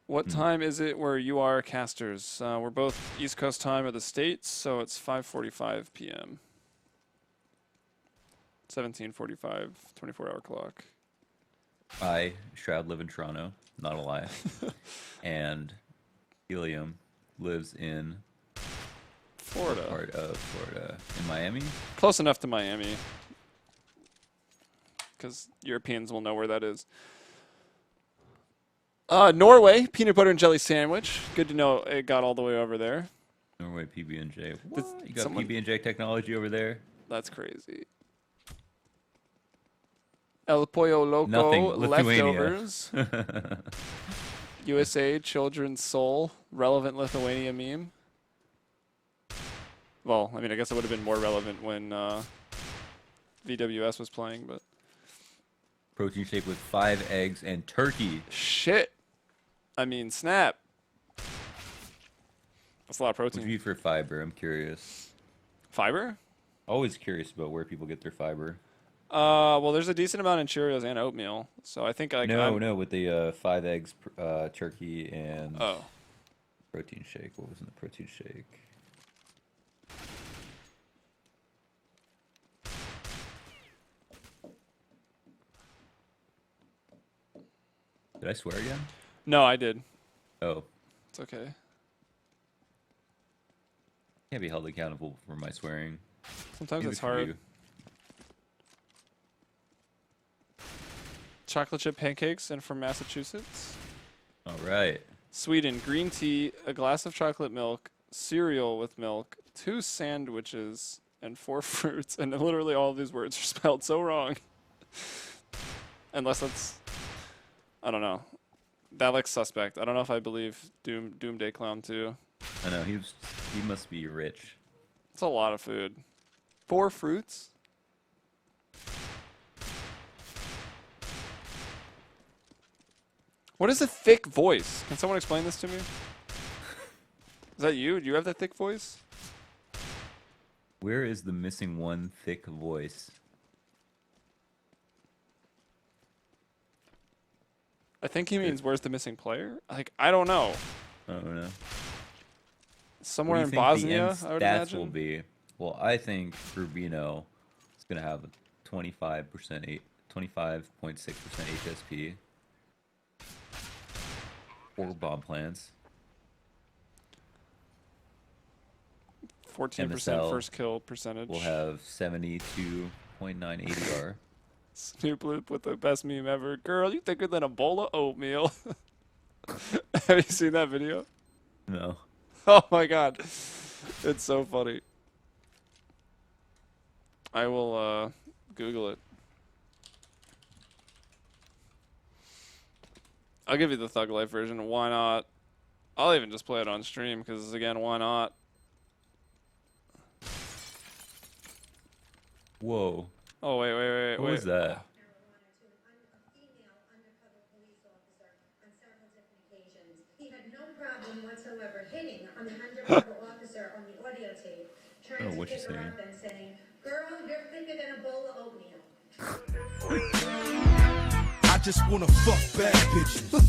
What time is it where you are, casters? We're both East Coast time of the States, so it's 5:45 p.m. 17:45, 24-hour clock. I, Shroud, live in Toronto. Not a lie. And Helium lives in Florida. what part of Florida? In Miami? Close enough to Miami. Because Europeans will know where that is. Norway, peanut butter and jelly sandwich. Good to know it got all the way over there. Norway PB&J. What? You got someone- PB&J technology over there? That's crazy. El Pollo Loco Nothing. Lithuania. leftovers. USA Children's Soul relevant Lithuania meme. Well, I mean, I guess it would have been more relevant when VWS was playing, but Protein shake with 5 eggs and turkey. shit. I mean, snap. That's a lot of What do protein. you eat for fiber? I'm curious. Fiber? Always curious about where people get their fiber. Well, there's a decent amount in Cheerios and oatmeal, so I think like No, with the 5 eggs, turkey, and Oh, protein shake. What was in the protein shake? Did I swear again? no, I did. Oh, It's okay. can't be held accountable for my swearing. Sometimes Neither it's should hard. you. chocolate chip pancakes and from Massachusetts. All right. Sweden, green tea, a glass of chocolate milk, cereal with milk, 2 sandwiches, and 4 fruits. And literally all of these words are spelled so wrong. Unless that's, I don't know. That looks suspect. I don't know if I believe Doomday Clown too. I know he must be rich. It's a lot of food. 4 fruits? What is a thick voice? Can someone explain this to me? Is that you? Do you have that thick voice? Where is the missing one thick voice? I think he means where's the missing player? Like, I don't know. I don't know. Somewhere in What do you think Bosnia, the I would end stats imagine. will be? Well, I think Rubino is going to have a 25.6% HSP. 4 bomb plants. 14% MSL first kill percentage. We'll have 72.9 ADR. Snoop Loop with the best meme ever. Girl, you thicker than a bowl of oatmeal. Have you seen that video? No. Oh my god. It's so funny. I will Google it. I'll give you the Thug Life version. Why not? I'll even just play it on stream because, again, why not? Whoa. Oh, wait. What was that? He had no problem whatsoever hitting on the undercover officer on the audio tape, trying Oh, to what you pick her saying? up and saying, "Girl, you're thicker than a bowl of oatmeal." I just wanna fuck bad bitches. All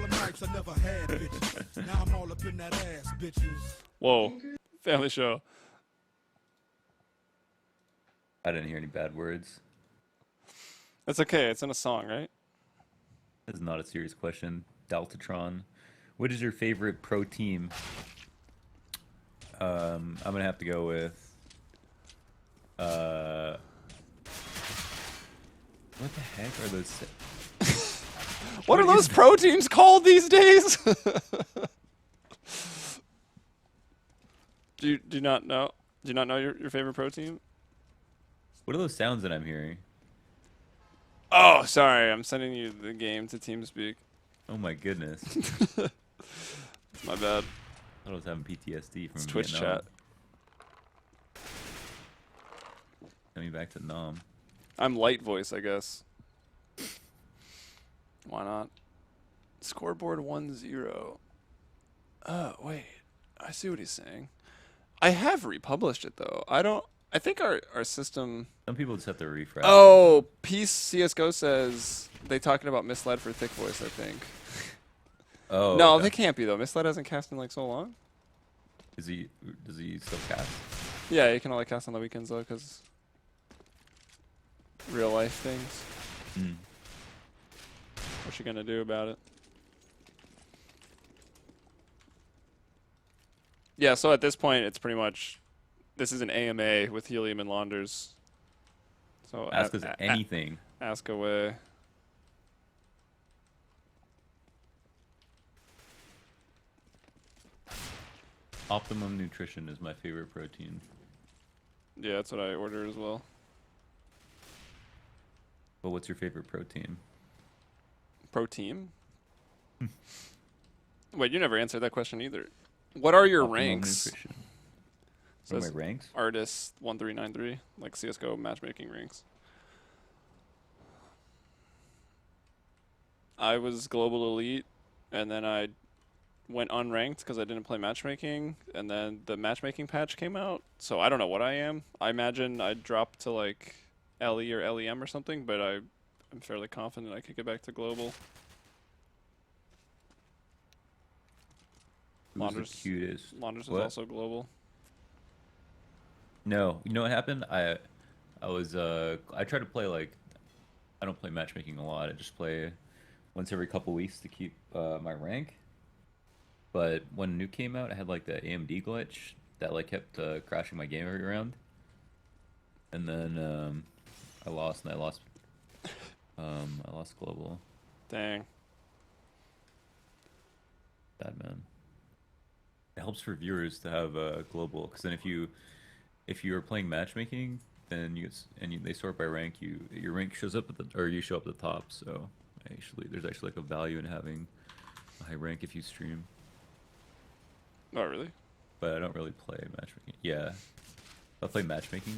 the nights I never had bitches. Now I'm all up in that ass, bitches. Whoa. Family show. I didn't hear any bad words. It's okay. It's in a song, right? This is not a serious question. Daltatron, what is your favorite pro team? I'm gonna have to go with. What the heck are those? What are those pro teams called these days? do you not know? Do you not know your favorite pro team? What are those sounds that I'm hearing? Oh, sorry. I'm sending you the game to TeamSpeak. Oh my goodness! My bad. I was having PTSD from It's Twitch Vietnam. chat. Send me back to Nam. I'm light voice, I guess. Why not? Scoreboard 1-0. Oh, wait. I see what he's saying. I have republished it, though. I think our system... Some people just have to refresh. Oh, Peace CSGO says they talking about Misled for thick voice, I think. Oh. No, okay. they can't be, though. Misled hasn't cast in, like, so long. Does he still cast? Yeah, you can only cast on the weekends, though, because... real life things. Hmm. What you gonna do about it? Yeah, so at this point, it's pretty much... This is an AMA with Helium and Launders. So Ask us anything. Ask away. Optimum Nutrition is my favorite protein. Yeah, that's what I order as well. But what's your favorite protein? Protein? Wait, you never answered that question either. What are your Optimum ranks? Nutrition. What are Says my ranks? Artist 1393, like CSGO matchmaking ranks. I was global elite, and then I went unranked because I didn't play matchmaking, and then the matchmaking patch came out. So I don't know what I am. I imagine I'd drop to like LE or LEM or something, but I'm fairly confident I could get back to global. Who's Launders, the cutest? Launders is What? also global. No, you know what happened? I tried to play like, I don't play matchmaking a lot. I just play once every couple weeks to keep my rank. But when Nuke came out, I had like the AMD glitch that like kept crashing my game every round. And then I lost I lost global. Dang. Bad man. It helps for viewers to have global, because then if you're playing matchmaking, then they sort by rank. Your rank shows up at the, or you show up at the top. So there's actually like a value in having a high rank if you stream. Oh, really? But I don't really play matchmaking. Yeah, I play matchmaking.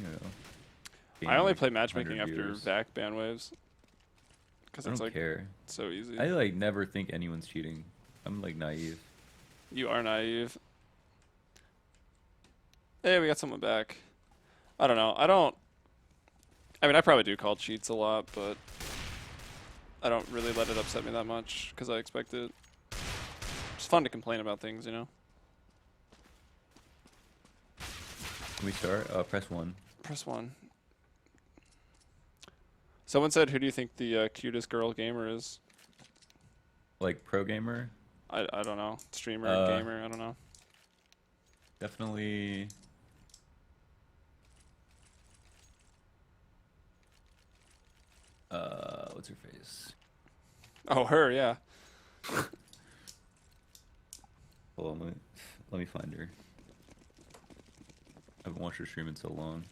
I only like play matchmaking 100 after viewers. VAC ban waves. Because I it's don't like care. so easy. I like never think anyone's cheating. I'm like naive. You are naive. Hey, we got someone back. I don't know. I mean, I probably do call cheats a lot, but I don't really let it upset me that much because I expect it. It's fun to complain about things, you know? Can we start? Press 1. Press 1. Someone said, who do you think the cutest girl gamer is? Like pro gamer? I don't know. Streamer, gamer, I don't know. Definitely. What's her face? Oh, her, yeah. Hold on, let me find her. I haven't watched her stream in so long.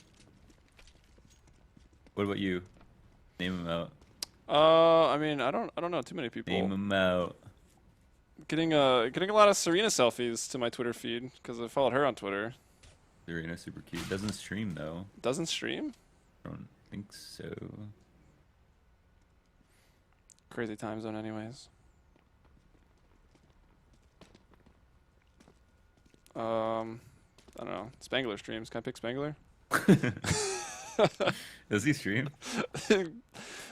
What about you? Name them out. I mean, I don't know too many people. Name them out. Getting a lot of Serena selfies to my Twitter feed because I followed her on Twitter. Serena, super cute. Doesn't stream though. Doesn't stream? I don't think so. Crazy time zone, anyways. I don't know. Spangler streams. Can I pick Spangler? Does he stream?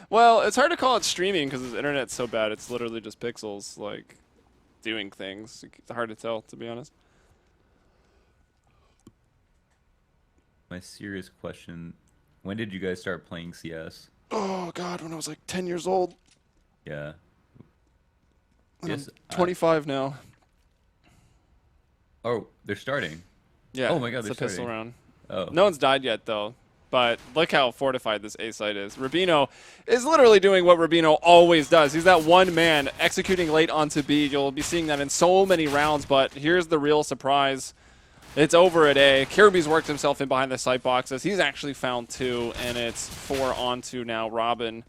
Well, it's hard to call it streaming because his internet's so bad. It's literally just pixels, like, doing things. It's hard to tell, to be honest. My serious question: when did you guys start playing CS? Oh God, when I was like 10 years old. Yeah. And Yes. I'm 25 now. Oh, they're starting. Yeah. Oh my God, it's they're a pistol starting. round. Oh. No one's died yet, though. But look how fortified this A site is. Rubino is literally doing what Rubino always does. He's that one man executing late onto B. You'll be seeing that in so many rounds, but here's the real surprise. It's over at A. Kirby's worked himself in behind the sight boxes. He's actually found 2, and it's 4 on 2 now. Robin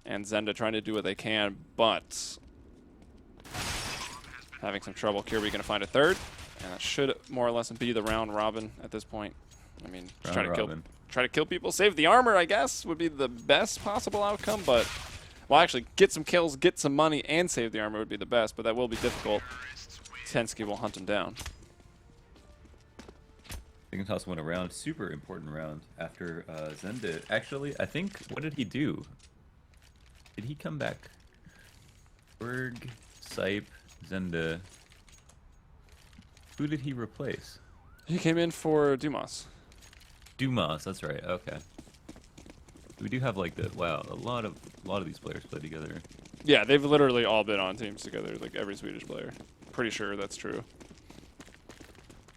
and Zenda trying to do what they can, but having some trouble. Kirby going to find a 3rd, and that should more or less be the round Robin at this point. I mean, just try to kill people, save the armor, I guess, would be the best possible outcome, but, well, actually, get some kills, get some money, and save the armor would be the best, but that will be difficult. Tensky will hunt him down. Dignitas won a round, super important round after Zenda. Actually, I think, what did he do? Did he come back? Berg, Sipe, Zenda. Who did he replace? He came in for Dumas. Dumas, that's right. Okay. We do have like the a lot of these players play together. Yeah, they've literally all been on teams together, like every Swedish player. Pretty sure that's true.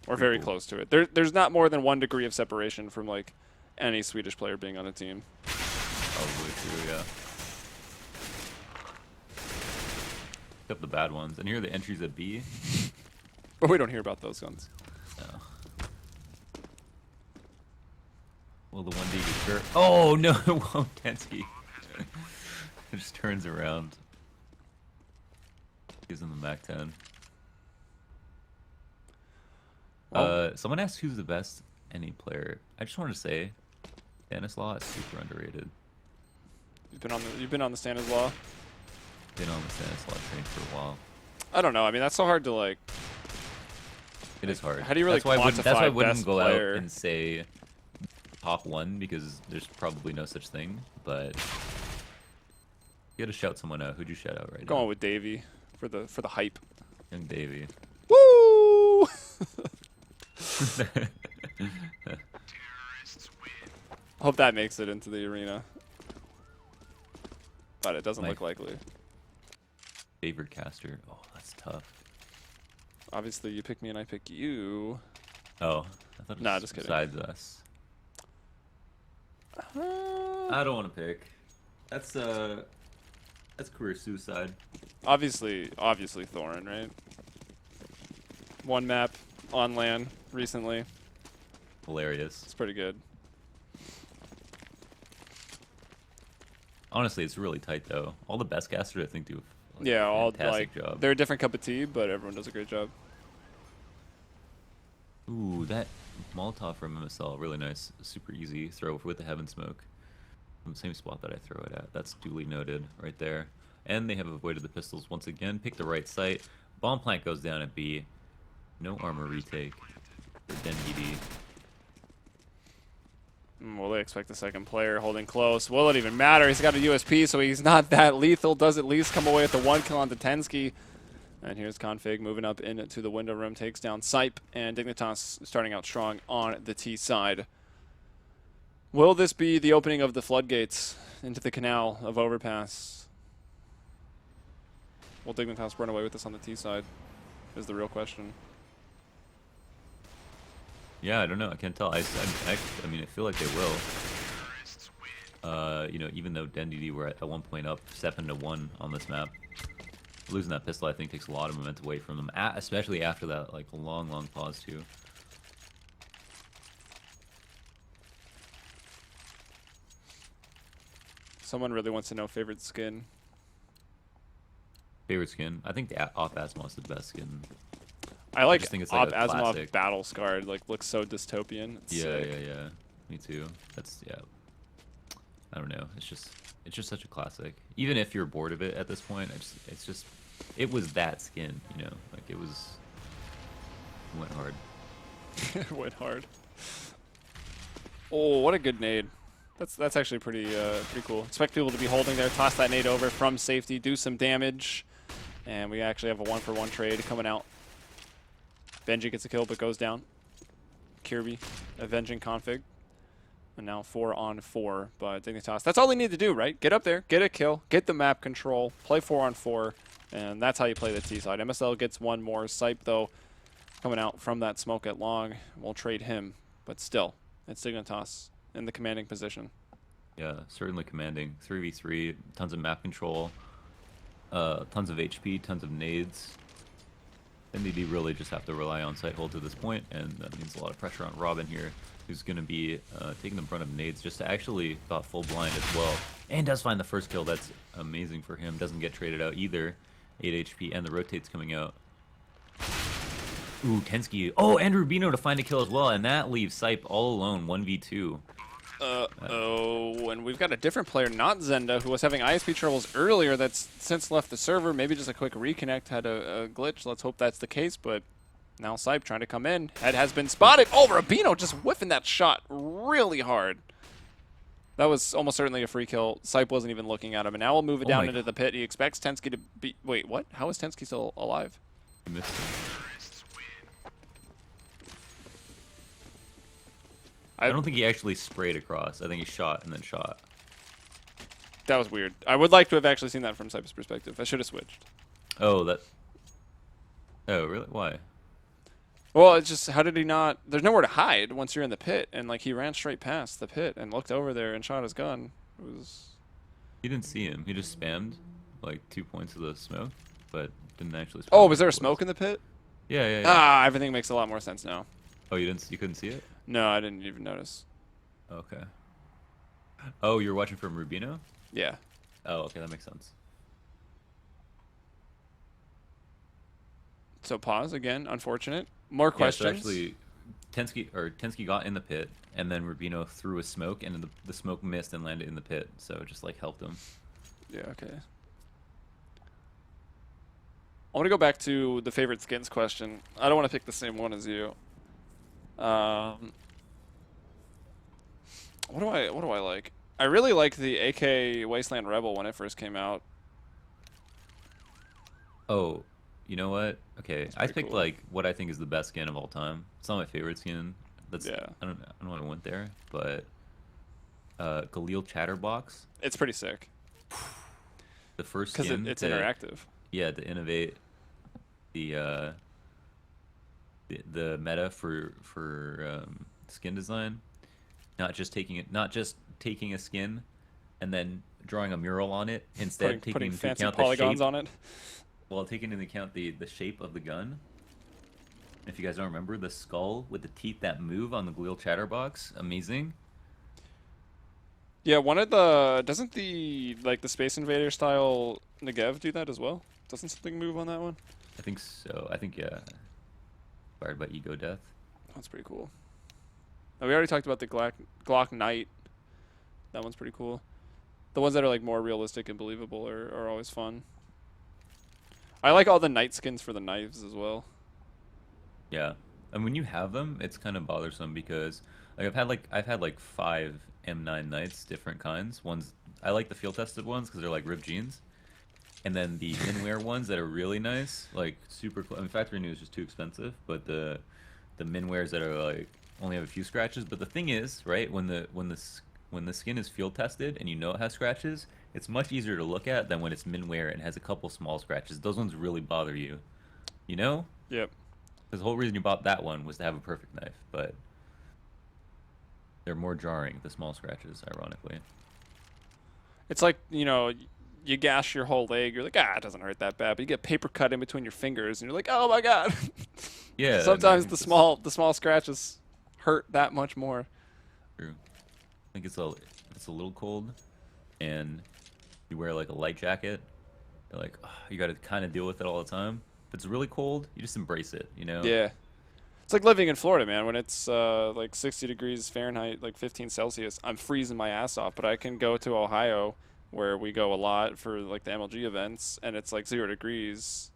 Or very close to it. There's not more than 1 degree of separation from like any Swedish player being on a team. Probably true, yeah. Except the bad ones. And here are the entries at B. But we don't hear about those guns. No. Well, the 1D gets hurt. Oh no, it won't. Tensky. It just turns around. Gives him the Mac 10. Someone asked who's the best NA player. I just wanted to say, Stanislaw is super underrated. You've been on the Stanislaw. Been on the Stanislaw train for a while. I don't know. I mean, that's so hard to like. It is hard. How do you really that's why I quantify wouldn't best go player? out and say top 1 because there's probably no such thing. But you gotta shout someone out. Who'd you shout out right now? Going with Davey for the hype. Young Davey. Woo! Hope that makes it into the arena. But it doesn't look likely. Favorite caster. Oh, that's tough. Obviously, you pick me and I pick you. Oh, I thought it was Nah, just kidding. besides us. I don't want to pick. That's career suicide. Obviously Thorin, right? One map on LAN recently. Hilarious. It's pretty good. Honestly, it's really tight though. All the best casters I think do like, Yeah, a all fantastic like job. they're a different cup of tea, but everyone does a great job. Ooh, that Molotov from MSL, really nice. Super easy throw with the heaven smoke. From the same spot that I throw it at. That's duly noted right there. And they have avoided the pistols once again. Pick the right site. Bomb plant goes down at B. No armor retake for DenDD. Will they expect the second player holding close? Will it even matter? He's got a USP, so he's not that lethal. Does at least come away with the 1 kill on Tensky. And here's Config moving up into the window room, takes down Sipe, and Dignitas starting out strong on the T side. Will this be the opening of the floodgates into the canal of Overpass? Will Dignitas run away with this on the T side? Is the real question. Yeah, I don't know. I can't tell. I mean, I feel like they will. You know, even though DenDD were at one point up 7-1 on this map, losing that pistol I think takes a lot of momentum away from them, especially after that like long pause too. Someone really wants to know favorite skin. Favorite skin? I think the Op Asimov is the best skin. I like just think it's like Op a Asimov classic. Battle Scarred. Like looks so dystopian. It's Yeah, sick. yeah. Me too. That's I don't know. It's just such a classic. Even if you're bored of it at this point, it was that skin. You know, like it went hard. It went hard. Oh, what a good nade. That's actually pretty cool. Expect people to be holding there, toss that nade over from safety, do some damage, and we actually have a 1-for-1 trade coming out. Benji gets a kill but goes down. Kirby avenging Config. And now 4-on-4 by Dignitas. That's all they need to do, right? Get up there, get a kill, get the map control, play 4-on-4, and that's how you play the T side. MSL gets one more. Sipe, though, coming out from that smoke at long. We'll trade him, but still, it's Dignitas in the commanding position. Yeah, certainly commanding. 3v3, tons of map control, tons of HP, tons of nades. DenDD really just have to rely on site hold to this point, and that means a lot of pressure on Robin here, who's going to be taking the brunt of nades just to actually got full blind as well. And does find the first kill. That's amazing for him. Doesn't get traded out either. 8 HP, and the rotate's coming out. Ooh, Tensky. Oh, and Rubino to find a kill as well, and that leaves Sipe all alone, 1v2. And we've got a different player, not Zenda, who was having ISP troubles earlier that's since left the server. Maybe just a quick reconnect, had a glitch. Let's hope that's the case, but now Sipe trying to come in. Head has been spotted. Oh, Rubino just whiffing that shot really hard. That was almost certainly a free kill. Sipe wasn't even looking at him, and now we'll move it down into the pit. He expects Tensky to be... Wait, what? How is Tensky still alive? He missed him. I don't think he actually sprayed across. I think he shot and then shot. That was weird. I would like to have actually seen that from Sipe's perspective. I should have switched. Oh, that... Oh, really? Why? Well, it's just, how did he not... There's nowhere to hide once you're in the pit, and, like, he ran straight past the pit and looked over there and shot his gun. It was... He didn't see him. He just spammed, like, 2 points of the smoke, but didn't actually spam. Oh, was there a smoke in the pit? Yeah. Ah, everything makes a lot more sense now. Oh, you couldn't see it? No, I didn't even notice. Okay. Oh, you're watching from Rubino? Yeah. Oh, okay, that makes sense. So pause again. Unfortunate. More questions. Yeah, so actually, Tensky got in the pit, and then Rubino threw a smoke, and the smoke missed and landed in the pit, so it just like helped him. Yeah. Okay. I want to go back to the favorite skins question. I don't want to pick the same one as you. What do I like? I really like the AK Wasteland Rebel when it first came out. Oh, you know what? Okay, I picked cool. like what I think is the best skin of all time. It's not my favorite skin. That's Yeah. I don't know why I went there, but Galil Chatterbox, It's pretty sick the first because skin. it's to- interactive. Yeah, to innovate the meta for skin design, not just taking a skin and then drawing a mural on it instead, putting taking into fancy account polygons the shape. on it. Well, taking into account the shape of the gun. If you guys don't remember, the skull with the teeth that move on the glial chatterbox, amazing. Yeah, one of the doesn't the like the Space Invader style Negev do that as well? Doesn't something move on that one? I think so. I think yeah. Inspired by Ego Death. That's pretty cool. Oh, we already talked about the Glock Knight. That one's pretty cool. The ones that are like more realistic and believable are always fun. I like all the Knight skins for the knives as well. Yeah, and when you have them, it's kind of bothersome because like I've had like 5 M9 Knights, different kinds. Ones I like the field tested ones because they're like ripped jeans, and then the minwear ones that are really nice, like super. I mean, factory new is just too expensive, but the minwears that are like only have a few scratches. But the thing is, right, when the skin is field tested and you know it has scratches, it's much easier to look at than when it's minwear and has a couple small scratches. Those ones really bother you, you know? Yep. Because the whole reason you bought that one was to have a perfect knife, but they're more jarring, the small scratches, ironically. It's like, you know, you gash your whole leg. You're like, it doesn't hurt that bad. But you get paper cut in between your fingers, and you're like, oh my god. Yeah. Sometimes the small scratches hurt that much more. True. I think it's a little cold, and you wear like a light jacket. You're like, you got to kind of deal with it all the time. If it's really cold, you just embrace it, you know? Yeah. It's like living in Florida, man. When it's like 60 degrees Fahrenheit, like 15 Celsius, I'm freezing my ass off. But I can go to Ohio, where we go a lot for like the MLG events, and it's like 0 degrees.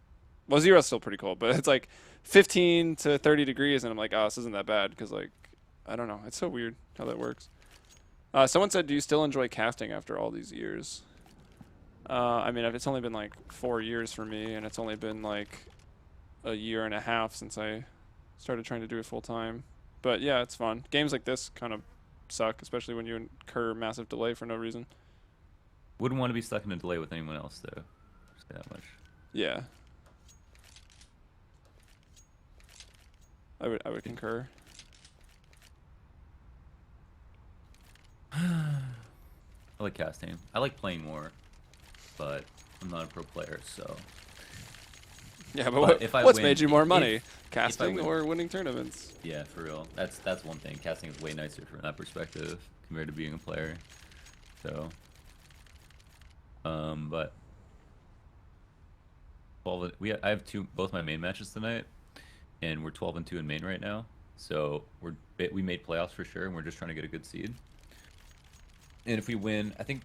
Well, 0 is still pretty cold, but it's like 15 to 30 degrees, and I'm like, this isn't that bad, because like, I don't know. It's so weird how that works. Someone said, do you still enjoy casting after all these years? I mean, it's only been like 4 years for me, and it's only been like a year and a half since I started trying to do it full time. But yeah, it's fun. Games like this kind of suck, especially when you incur massive delay for no reason. Wouldn't want to be stuck in a delay with anyone else, though. Just that much. Yeah. I would concur. I like casting. I like playing more, but I'm not a pro player, so. Yeah, but what's made you more money? Casting or winning tournaments? Yeah, for real. That's one thing. Casting is way nicer from that perspective compared to being a player. So. But. I have both my main matches tonight, and we're 12-2 in main right now. So we made playoffs for sure, and we're just trying to get a good seed. And if we win, I think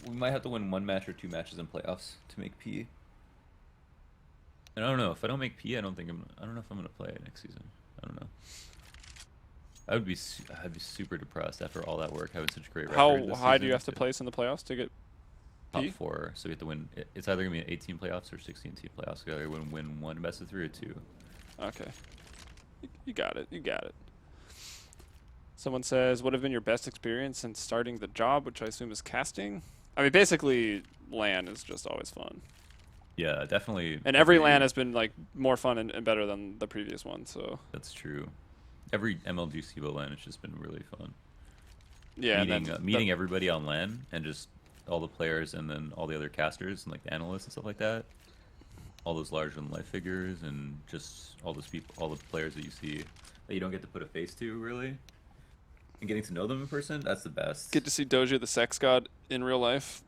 we might have to win 1 match or 2 matches in playoffs to make P. And I don't know if I don't make P. I don't know if I'm gonna play it next season. I don't know. I'd be super depressed after all that work, having such a great record. How high do you have to place in the playoffs to get P? Top 4? So you have to win. It's either gonna be an 18 playoffs or 16 team playoffs. So you either win 1 best of 3 or 2. Okay. You got it. You got it. Someone says, what have been your best experience since starting the job, which I assume is casting? I mean, basically, LAN is just always fun. Yeah, definitely. And every LAN has been like more fun and better than the previous one, so. That's true. Every MLG CEVO LAN has just been really fun. Yeah. Meeting everybody on LAN and just all the players and then all the other casters and like the analysts and stuff like that. All those larger-than-life figures and just all those people, all the players that you see that you don't get to put a face to, really. And getting to know them in person, that's the best. Get to see Doja the sex god in real life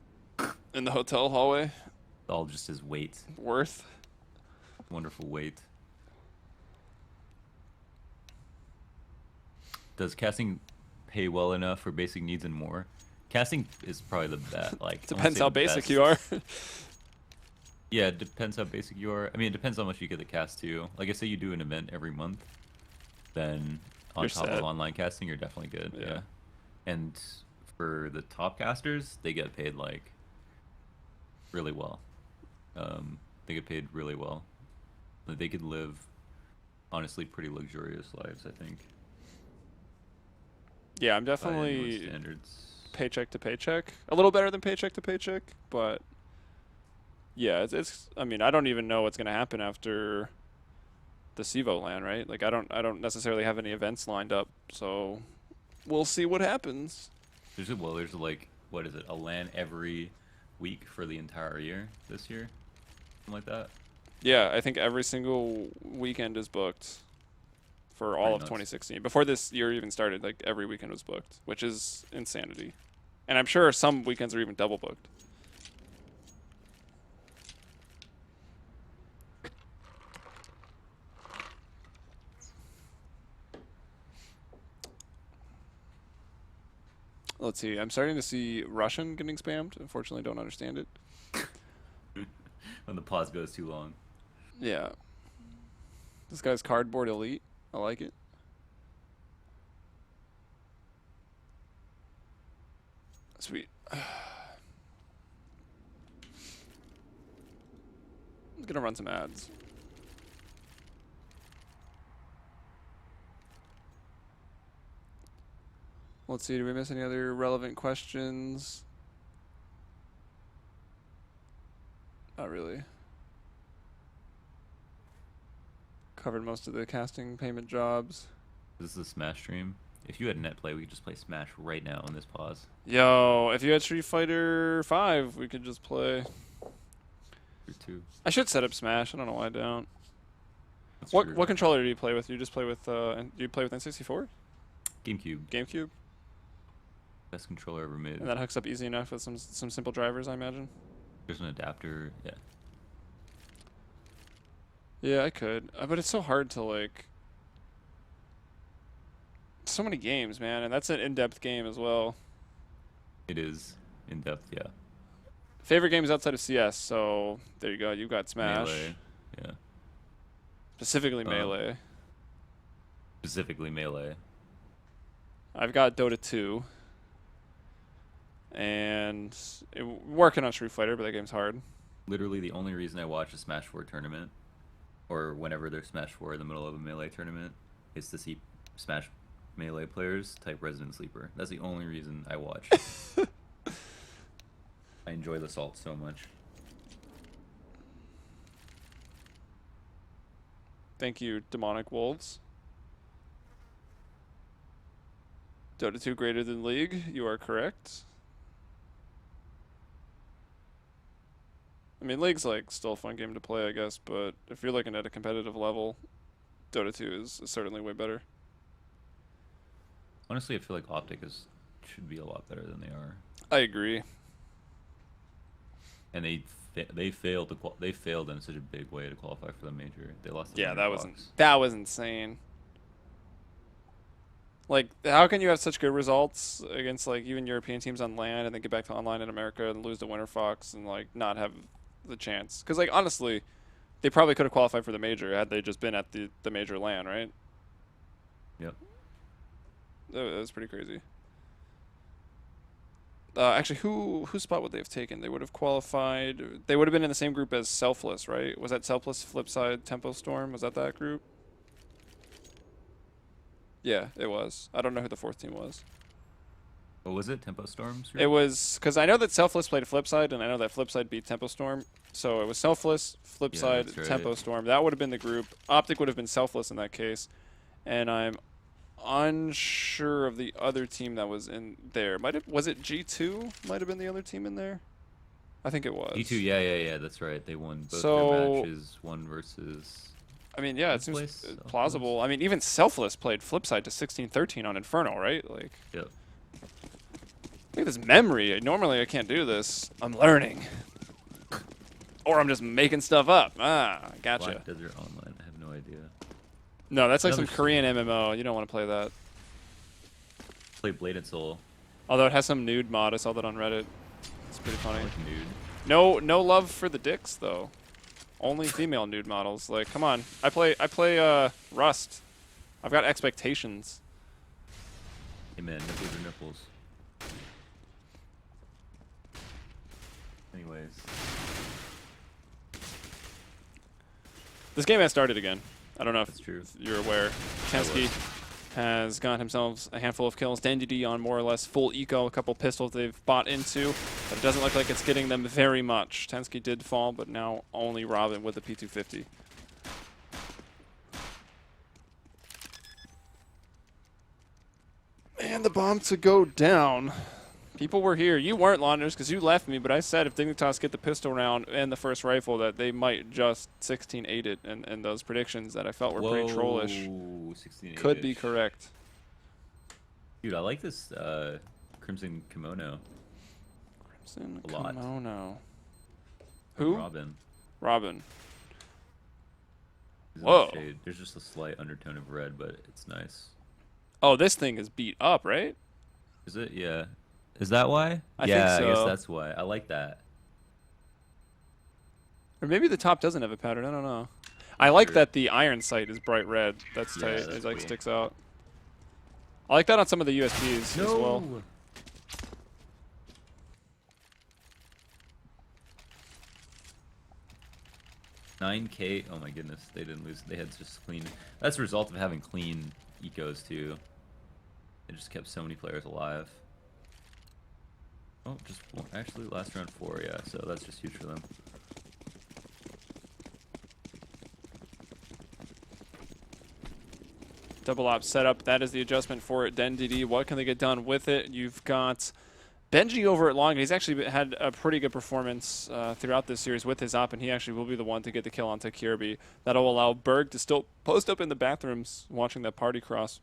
in the hotel hallway. All just his weight. Worth. Wonderful weight. Does casting pay well enough for basic needs and more? Casting is probably the best. Like depends how basic you are. Yeah, it depends how basic you are. I mean, it depends how much you get the cast too. Like I say, you do an event every month, then on top of online casting, you're definitely good. Yeah. And for the top casters, they get paid like really well. They get paid really well. They could live honestly pretty luxurious lives, I think. Yeah, I'm definitely standards. Paycheck to paycheck. A little better than paycheck to paycheck, but yeah, it's I mean, I don't even know what's going to happen after the CEVO LAN, right? Like I don't necessarily have any events lined up, so we'll see what happens. There's like what is it, a LAN every week for the entire year this year, something like that. Yeah, I think every single weekend is booked for all of nuts. 2016. Before this year even started, like every weekend was booked, which is insanity. And I'm sure some weekends are even double booked. Let's see. I'm starting to see Russian getting spammed. Unfortunately, don't understand it. When the pause goes too long. Yeah. This guy's cardboard elite. I like it. Sweet. I'm gonna run some ads. Let's see, did we miss any other relevant questions? Not really. Covered most of the casting payment jobs. This is a Smash stream. If you had net play, we could just play Smash right now on this pause. Yo, if you had Street Fighter 5, we could just play. Or two. I should set up Smash. I don't know why I don't. That's What true. what controller do you play with? Do you just play with do you play with N64? GameCube. GameCube? Best controller ever made. And that hooks up easy enough with some simple drivers, I imagine. There's an adapter. Yeah. Yeah, I could. But it's so hard to like so many games, man, and that's an in-depth game as well. It is in depth. Yeah. Favorite games outside of CS, so there you go. You got Smash. Melee. Yeah. Specifically Melee. Specifically Melee. I've got Dota 2. And working on Street Fighter, but that game's hard. Literally the only reason I watch a Smash 4 tournament, or whenever there's Smash 4 in the middle of a Melee tournament, is to see Smash Melee players type Resident Sleeper. That's the only reason I watch. I enjoy the salt so much. Thank you, Demonic Wolves. Dota 2 greater than League. You are correct. I mean, League's like still a fun game to play, I guess, but if you're looking at a competitive level, Dota 2 is certainly way better. Honestly, I feel like Optic should be a lot better than they are. I agree. And they failed they failed in such a big way to qualify for the major. They lost. Yeah, that was insane. Like, how can you have such good results against like even European teams on land and then get back to online in America and lose to Winter Fox and like not have the chance? Because like honestly, they probably could have qualified for the major had they just been at the major LAN, right? Yep. That was pretty crazy. Actually, whose spot would they have taken? They would have qualified. They would have been in the same group as Selfless, right? Was that Selfless, Flipside, Tempo Storm? Was that group? Yeah, it was. I don't know who the fourth team was. What was it? Tempo Storms? It was because I know that Selfless played Flipside, and I know that Flipside beat Tempo Storm. So it was Selfless, Flipside, that's right. Tempo Storm. That would have been the group. Optic would have been Selfless in that case, and I'm unsure of the other team that was in there. Was it G2? Might have been the other team in there. I think it was. G2, yeah, that's right. They won both So- their matches. One versus. I mean, yeah, it Fifth seems place? plausible. I mean, even Selfless played Flipside to 16-13 on Infernal, right? Like, Yep. look at this memory. Normally, I can't do this. I'm learning. Or I'm just making stuff up. Ah, gotcha. Black Desert Online. I have no idea. No, that's like Another some Korean MMO. You don't want to play that. Play Blade and Soul. Although it has some nude mod. I saw that on Reddit. It's pretty I funny. like nude. No love for the dicks though. Only female nude models. Like, come on. I play Rust. I've got expectations. Hey man, nipples are nipples. Anyways. This game has started again. I don't know if That's true. you're aware. Tensky has got himself a handful of kills. DenDD on more or less full eco. A couple pistols they've bought into, but it doesn't look like it's getting them very much. Tensky did fall, but now only Robin with the P250. And the bomb to go down. People were here. You weren't, Launders, because you left me, but I said if Dignitas get the pistol round and the first rifle that they might just 16-8 it, and those predictions that I felt were pretty trollish 16 could be correct. Dude, I like this crimson kimono. Crimson A lot. kimono. Who? Robin. Robin. He's in the Whoa. shade. There's just a slight undertone of red, but it's nice. Oh, this thing is beat up, right? Is it? Yeah. Is that why? I yeah, think I guess so. that's why. I like that. Or maybe the top doesn't have a pattern. I don't know. I like Sure. that the iron sight is bright red. That's Yeah, tight. that's It like cool. sticks out. I like that on some of the USBs as well. 9K. Oh my goodness, they didn't lose. They had just clean. That's a result of having clean ecos too. It just kept so many players alive. Oh, just one. Actually, last round 4, yeah. So that's just huge for them. Double op setup. That is the adjustment for DenDD. What can they get done with it? You've got Benji over at long. He's actually had a pretty good performance throughout this series with his op, and he actually will be the one to get the kill onto Kirby. That'll allow Berg to still post up in the bathrooms watching that party cross.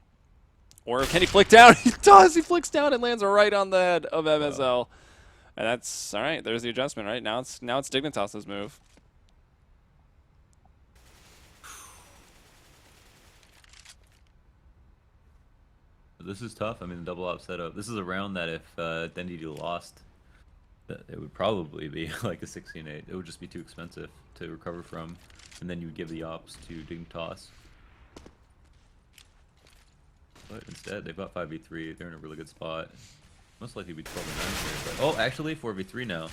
Or can he flick down? He does! He flicks down and lands right on the head of MSL. And that's all right. There's the adjustment, right? Now it's Dignitas' move. This is tough. I mean, the double op setup. This is a round that if DenDD lost, that it would probably be like a 16-8. It would just be too expensive to recover from, and then you would give the ops to Dignitas. But instead, they've got 5v3. They're in a really good spot. Most likely be 12-9 here. But oh, actually 4v3 now.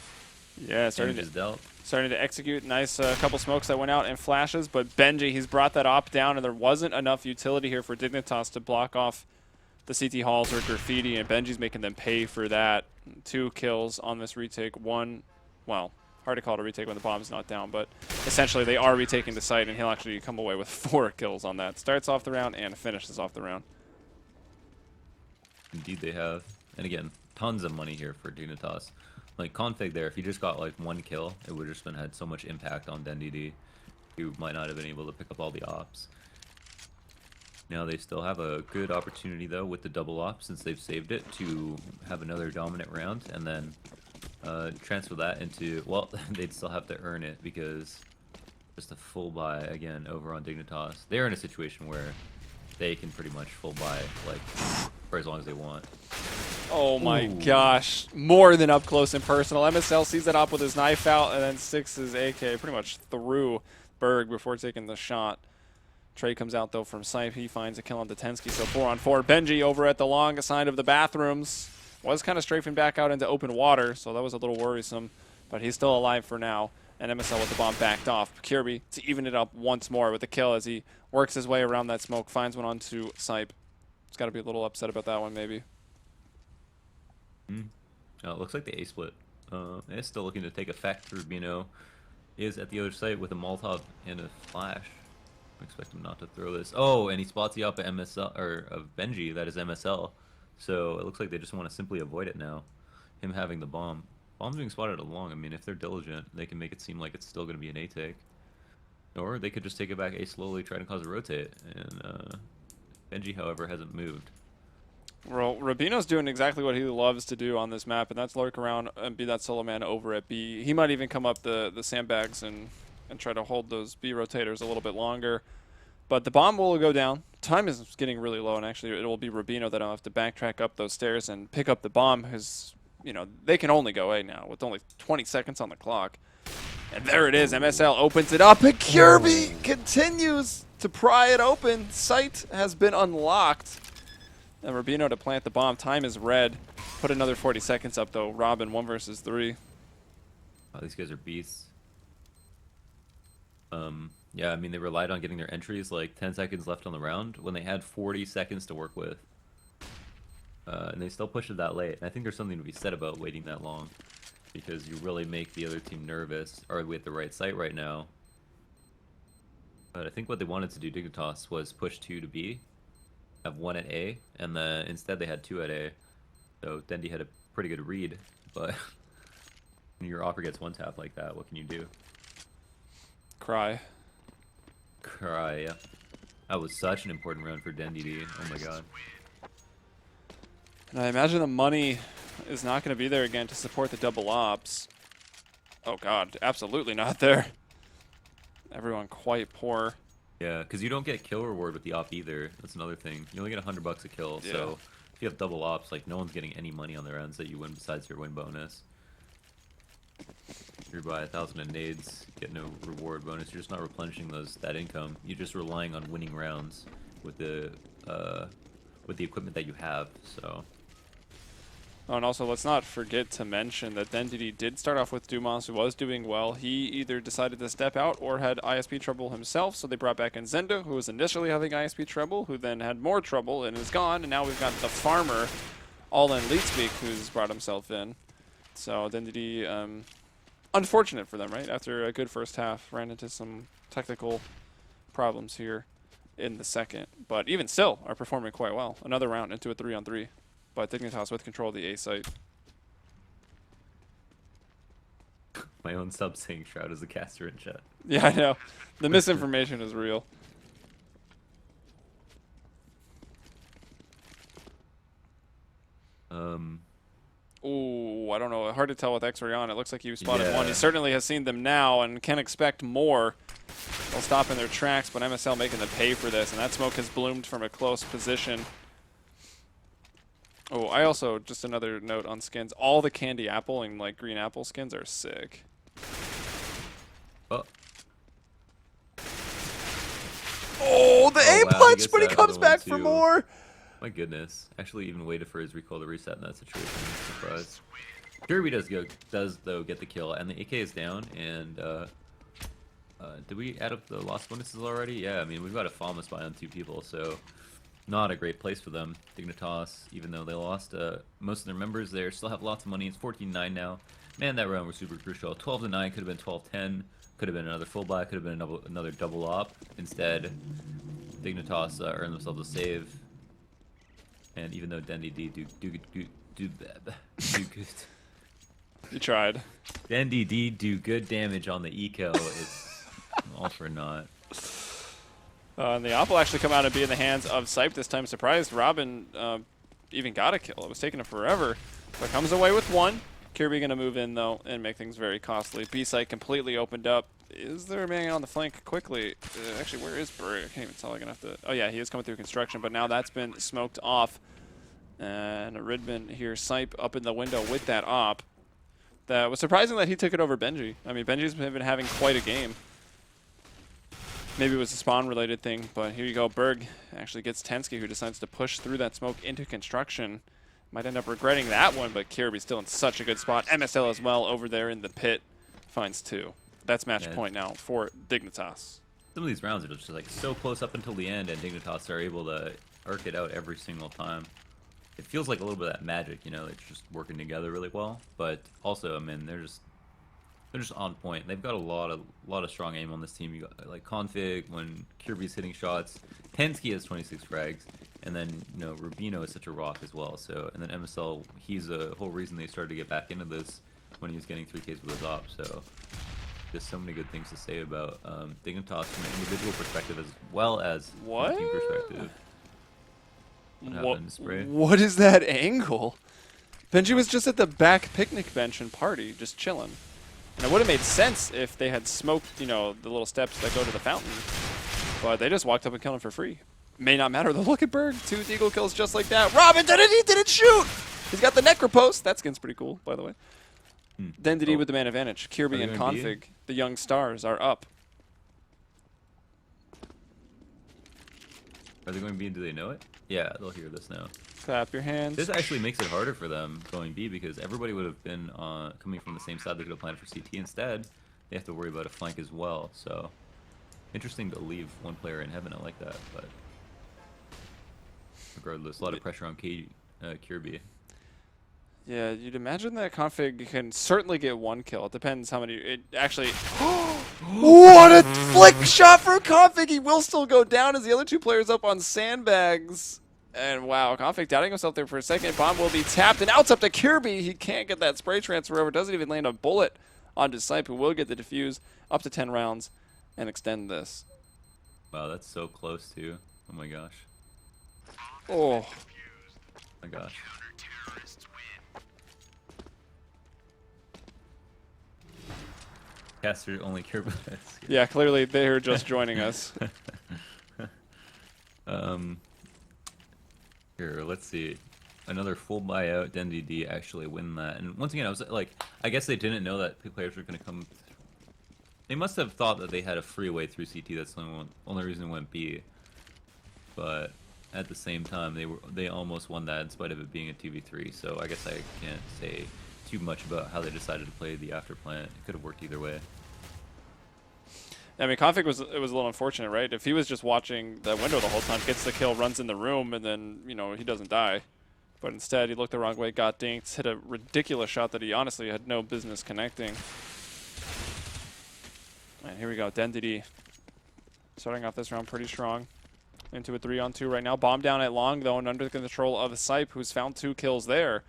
Yeah, starting Damage is dealt. to execute. Nice couple smokes that went out and flashes, but Benji, he's brought that op down, and there wasn't enough utility here for Dignitas to block off the CT halls or graffiti, and Benji's making them pay for that. 2 kills on this retake. 1, well, hard to call it a retake when the bomb's not down, but essentially they are retaking the site, and he'll actually come away with 4 kills on that. Starts off the round and finishes off the round. Indeed they have. And again, tons of money here for Dignitas. Like config there, if he just got like 1 kill, it would have just been had so much impact on DenDD. He might not have been able to pick up all the ops. Now they still have a good opportunity though with the double op, since they've saved it, to have another dominant round and then transfer that into, well, they'd still have to earn it because just a full buy again over on Dignitas. They're in a situation where they can pretty much full buy like for as long as they want. Oh my Ooh. gosh, more than up close and personal. MSL sees that op with his knife out and then sticks his AK pretty much through Berg before taking the shot. Trey comes out though from Sipe. He finds a kill on Detensky, so 4-on-4. Benji over at the long side of the bathrooms was kind of strafing back out into open water, so that was a little worrisome, but he's still alive for now. And MSL with the bomb backed off. Kirby to even it up once more with the kill as he works his way around that smoke, finds one onto Sipe. He's got to be a little upset about that one, maybe. It looks like the A split is still looking to take effect. Rubino is at the other side with a Molotov and a flash. I expect him not to throw this. Oh, and he spots the op at MSL, or of Benji, that is MSL. So it looks like they just want to simply avoid it now. Him having the bomb. Bomb's being spotted along. I mean, if they're diligent, they can make it seem like it's still going to be an A take. Or they could just take it back A slowly, try to cause a rotate. And Benji, however, hasn't moved. Well, Rubino's doing exactly what he loves to do on this map, and that's lurk around and be that solo man over at B. He might even come up the sandbags and try to hold those B rotators a little bit longer. But the bomb will go down. Time is getting really low, and actually it will be Rubino that'll have to backtrack up those stairs and pick up the bomb, because, you know, they can only go A now with only 20 seconds on the clock. And there it is. MSL opens it up, and Kirby continues to pry it open. Sight has been unlocked. And Rubino to plant the bomb. Time is red. Put another 40 seconds up, though. Robin, 1 versus 3. Oh, these guys are beasts. Yeah, I mean, they relied on getting their entries like 10 seconds left on the round when they had 40 seconds to work with. And they still pushed it that late. And I think there's something to be said about waiting that long, because you really make the other team nervous. Are we at the right site right now? But I think what they wanted to do, Dignitas, was push 2 to B, have 1 at A, and then instead they had 2 at A. So DenDD had to pretty good read, but when your offer gets one tap like that, what can you do? Cry. Cry, yeah. That was such an important round for DenDD. Oh my god. And I imagine the money is not going to be there again to support the double ops. Oh god, absolutely not there. Everyone quite poor. Yeah, because you don't get kill reward with the op either. That's another thing. You only get $100 a kill, Yeah. so if you have double ops, like no one's getting any money on their ends that you win besides your win bonus. If you're by 1,000 in nades, you get no reward bonus. You're just not replenishing that income. You're just relying on winning rounds with the equipment that you have. So. Oh, and also, let's not forget to mention that DenDD did start off with Dumas, who was doing well. He either decided to step out or had ISP trouble himself, so they brought back in Zendo, who was initially having ISP trouble, who then had more trouble and is gone, and now we've got the farmer, all in lead speak, who's brought himself in. So DenDD, unfortunate for them, right? After a good first half, ran into some technical problems here in the second, but even still are performing quite well. Another round into a 3-on-3. But Dignitas with control of the A site. My own sub saying Shroud is a caster in chat. Yeah, I know. The misinformation is real. Ooh, I don't know. Hard to tell with X-Ray on. It looks like you spotted one. He certainly has seen them now and can expect more. They'll stop in their tracks, but MSL making them pay for this, and that smoke has bloomed from a close position. Oh, I also, just another note on skins, all the candy apple and like green apple skins are sick. Oh. Oh, the A wow, punch, he but he gets that comes other one back for too. more. My goodness. Actually even waited for his recoil to reset in that situation. I'm surprised. Kirby does though get the kill, and the AK is down, and did we add up the lost bonuses already? Yeah, I mean, we've got a Falma spy on 2 people, so not a great place for them. Dignitas, even though they lost most of their members there, still have lots of money. It's 14-9 now. Man, that round was super crucial. 12-9 could have been 12-10. Could have been another full buy. Could have been another double op. Instead, Dignitas earned themselves a save. And even though DenDD do good. You tried. DenDD do good damage on the eco. It's all for naught. And the op will actually come out and be in the hands of Sipe this time. Surprised Robin even got a kill. It was taking him forever. But comes away with one. Kirby going to move in, though, and make things very costly. B-site completely opened up. Is there a man on the flank quickly? Actually, where is Berg? I can't even tell. I'm going to have to... Oh, yeah, he is coming through construction, but now that's been smoked off. And Ridman here, Sipe up in the window with that op. That was surprising that he took it over Benji. I mean, Benji's been having quite a game. Maybe it was a spawn-related thing, but here you go. Berg actually gets Tensky, who decides to push through that smoke into construction. Might end up regretting that one, but Kirby's still in such a good spot. MSL as well over there in the pit. Finds 2. That's match point now for Dignitas. Some of these rounds are just like so close up until the end, and Dignitas are able to arc it out every single time. It feels like a little bit of that magic, you know, it's just working together really well. But also, I mean, they're just on point. They've got a lot of strong aim on this team. You got like Config when Kirby's hitting shots. Tensky has 26 frags, and then you know Rubino is such a rock as well. So and then MSL, he's a whole reason they started to get back into this when he was getting 3Ks with his op. So just so many good things to say about Dignitas from an individual perspective as well as from a team perspective. What happened, Spray? What is that angle? Benji was just at the back picnic bench and party, just chilling. And it would have made sense if they had smoked, you know, the little steps that go to the fountain. But they just walked up and killed him for free. May not matter though. Look at Berg. 2 Deagle kills just like that. Robin did it! He didn't shoot! He's got the Necropost. That skin's pretty cool, by the way. DenDD with the man advantage. Kirby and Config, the young stars, are up. Are they going B? Do they know it? Yeah, they'll hear this now. Clap your hands. This actually makes it harder for them going B because everybody would have been coming from the same side. They could have planned for CT instead. They have to worry about a flank as well. So interesting to leave one player in heaven. I like that, but regardless, a lot of pressure on Kirby. Yeah, you'd imagine that Config can certainly get 1 kill. It depends how many. It actually. What a flick shot for Config! He will still go down as the other 2 players up on sandbags. And wow, Config doubting himself there for a second. Bomb will be tapped, and now it's up to Kirby. He can't get that spray transfer over. Doesn't even land a bullet onto Snipe, who will get the defuse up to 10 rounds and extend this. Wow, that's so close too. Oh my gosh. Oh. My gosh. Caster only care about this. Yeah, clearly they're just joining us. Here, let's see. Another full buyout. DenDD actually win that. And once again, I was like, I guess they didn't know that players were going to come. They must have thought that they had a free way through CT. That's the only reason it went B. But at the same time, they almost won that in spite of it being a 2v3. So I guess I can't say too much about how they decided to play the after plant. It could have worked either way. I mean, Config was a little unfortunate, right? If he was just watching the window the whole time, gets the kill, runs in the room, and then, you know, he doesn't die. But instead, he looked the wrong way, got dinked, hit a ridiculous shot that he honestly had no business connecting. And here we go, DenDD. Starting off this round pretty strong. Into a 3-on-2 right now. Bomb down at long, though, and under the control of Sipe, who's found 2 kills there.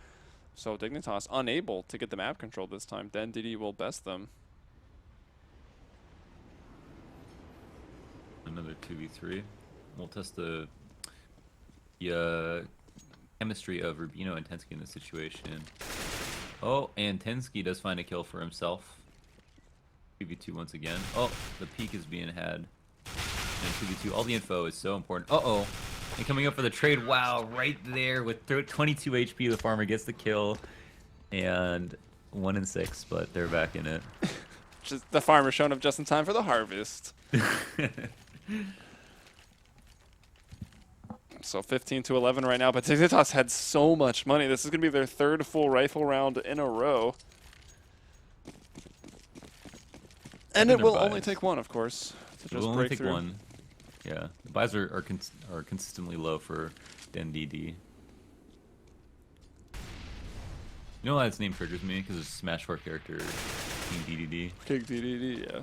So Dignitas unable to get the map control this time. DenDD will best them. Another 2v3. We'll test the chemistry of Rubino and Tensky in this situation. Oh, and Tensky does find a kill for himself. 2v2 once again. Oh, the peak is being had. And 2v2, all the info is so important. Uh-oh. And coming up for the trade, wow, right there with 22 HP, the farmer gets the kill. And 1 and 6, but they're back in it. Just the farmer showing up just in time for the harvest. So 15-11 right now, but Dignitas had so much money. This is going to be their 3rd full rifle round in a row. And it will only take one, of course, to just only break take through. one. Yeah, the buys are consistently low for DenDD. You know why its name triggers me? Because it's a Smash 4 character, King DDD. King DDD, yeah.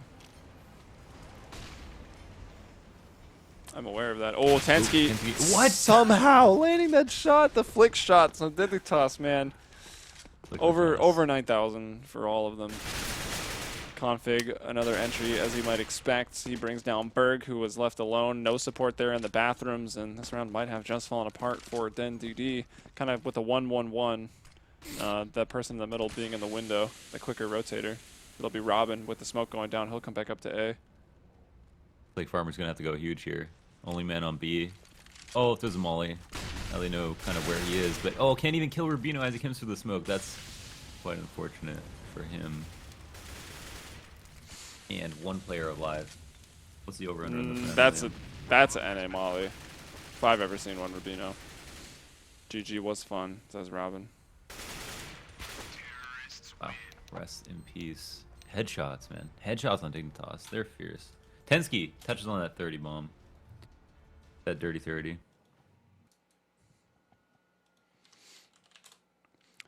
I'm aware of that. Oh, Tensky. What? Somehow landing that shot, the flick shot. So Dignitas, man. Over 9,000 for all of them. Config, another entry as you might expect. He brings down Berg, who was left alone. No support there in the bathrooms, and this round might have just fallen apart for DenDD. Kind of with a 1-1-1. That person in the middle being in the window, the quicker rotator. It'll be Robin with the smoke going down. He'll come back up to A. Like Farmer's gonna have to go huge here. Only man on B. Oh, if there's a molly. Now they know kind of where he is, but oh, can't even kill Rubino as he comes through the smoke. That's quite unfortunate for him. And 1 player alive. What's the over under? That's an NA molly. If I've ever seen one, Rubino. GG was fun, says Robin. Wow. Rest in peace. Headshots, man. Headshots on Dignitas. They're fierce. Tensky touches on that 30 bomb. That dirty 30.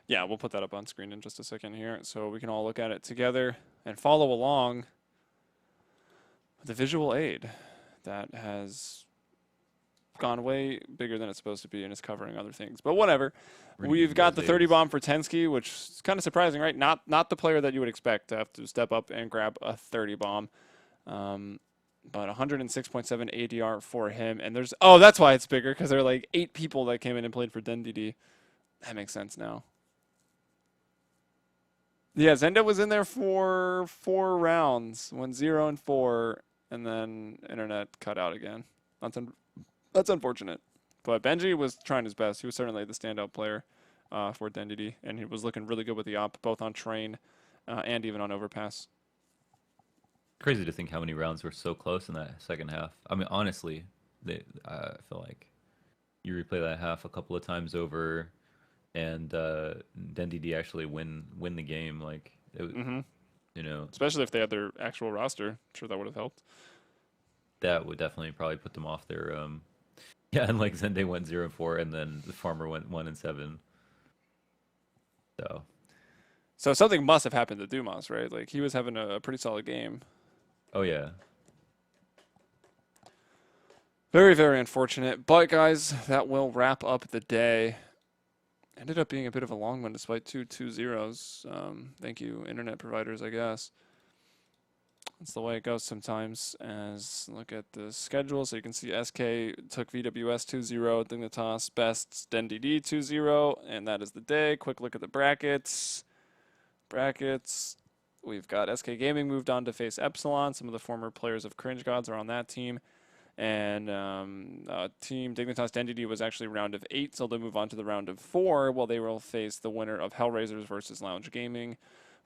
Yeah, we'll put that up on screen in just a second here so we can all look at it together and follow along with the visual aid that has gone way bigger than it's supposed to be and is covering other things. But whatever. We've got the 30 bomb for Tensky, which is kind of surprising, right? Not the player that you would expect to have to step up and grab a 30 bomb. But 106.7 ADR for him. And there's... Oh, that's why it's bigger, because there are like 8 people that came in and played for DenDD. That makes sense now. Yeah, Zenda was in there for 4 rounds. Went 0 and 4, and then internet cut out again. That's unfortunate. But Benji was trying his best. He was certainly the standout player for DenDD, and he was looking really good with the op, both on train and even on overpass. Crazy to think how many rounds were so close in that second half. I mean, honestly, I feel like you replay that half a couple of times over, and DenDD actually win the game. Like, it, you know, especially if they had their actual roster. I'm sure that would have helped. That would definitely probably put them off their yeah. And like Zende went 0 and 4, and then the farmer went 1 and 7. So something must have happened to Dumas, right? Like, he was having a pretty solid game. Oh, yeah. Very, very unfortunate. But, guys, that will wrap up the day. Ended up being a bit of a long one despite 2-2-0s. Thank you, internet providers, I guess. That's the way it goes sometimes. As look at the schedule, so you can see SK took VWS 2-0, Dignitas Bests DenDD 2-0, and that is the day. Quick look at the brackets. We've got SK Gaming moved on to face Epsilon. Some of the former players of Cringe Gods are on that team. And Team Dignitas DenDD was actually round of 8, so they'll move on to the round of 4, while they will face the winner of Hellraisers versus Lounge Gaming.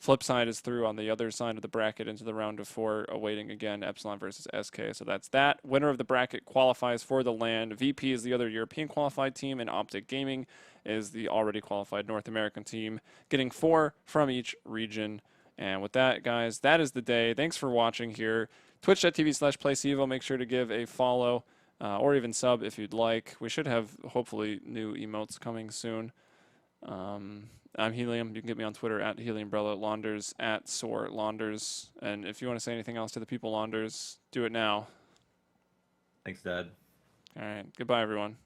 Flipside is through on the other side of the bracket into the round of 4, awaiting again Epsilon versus SK. So that's that. Winner of the bracket qualifies for the LAN. VP is the other European qualified team, and Optic Gaming is the already qualified North American team, getting 4 from each region. And with that, guys, that is the day. Thanks for watching here. Twitch.tv/PlayCEVO. Make sure to give a follow or even sub if you'd like. We should have, hopefully, new emotes coming soon. I'm Helium. You can get me on Twitter at HeliumBrella, Launders at Soar Launders. And if you want to say anything else to the people, Launders, do it now. Thanks, Dad. All right. Goodbye, everyone.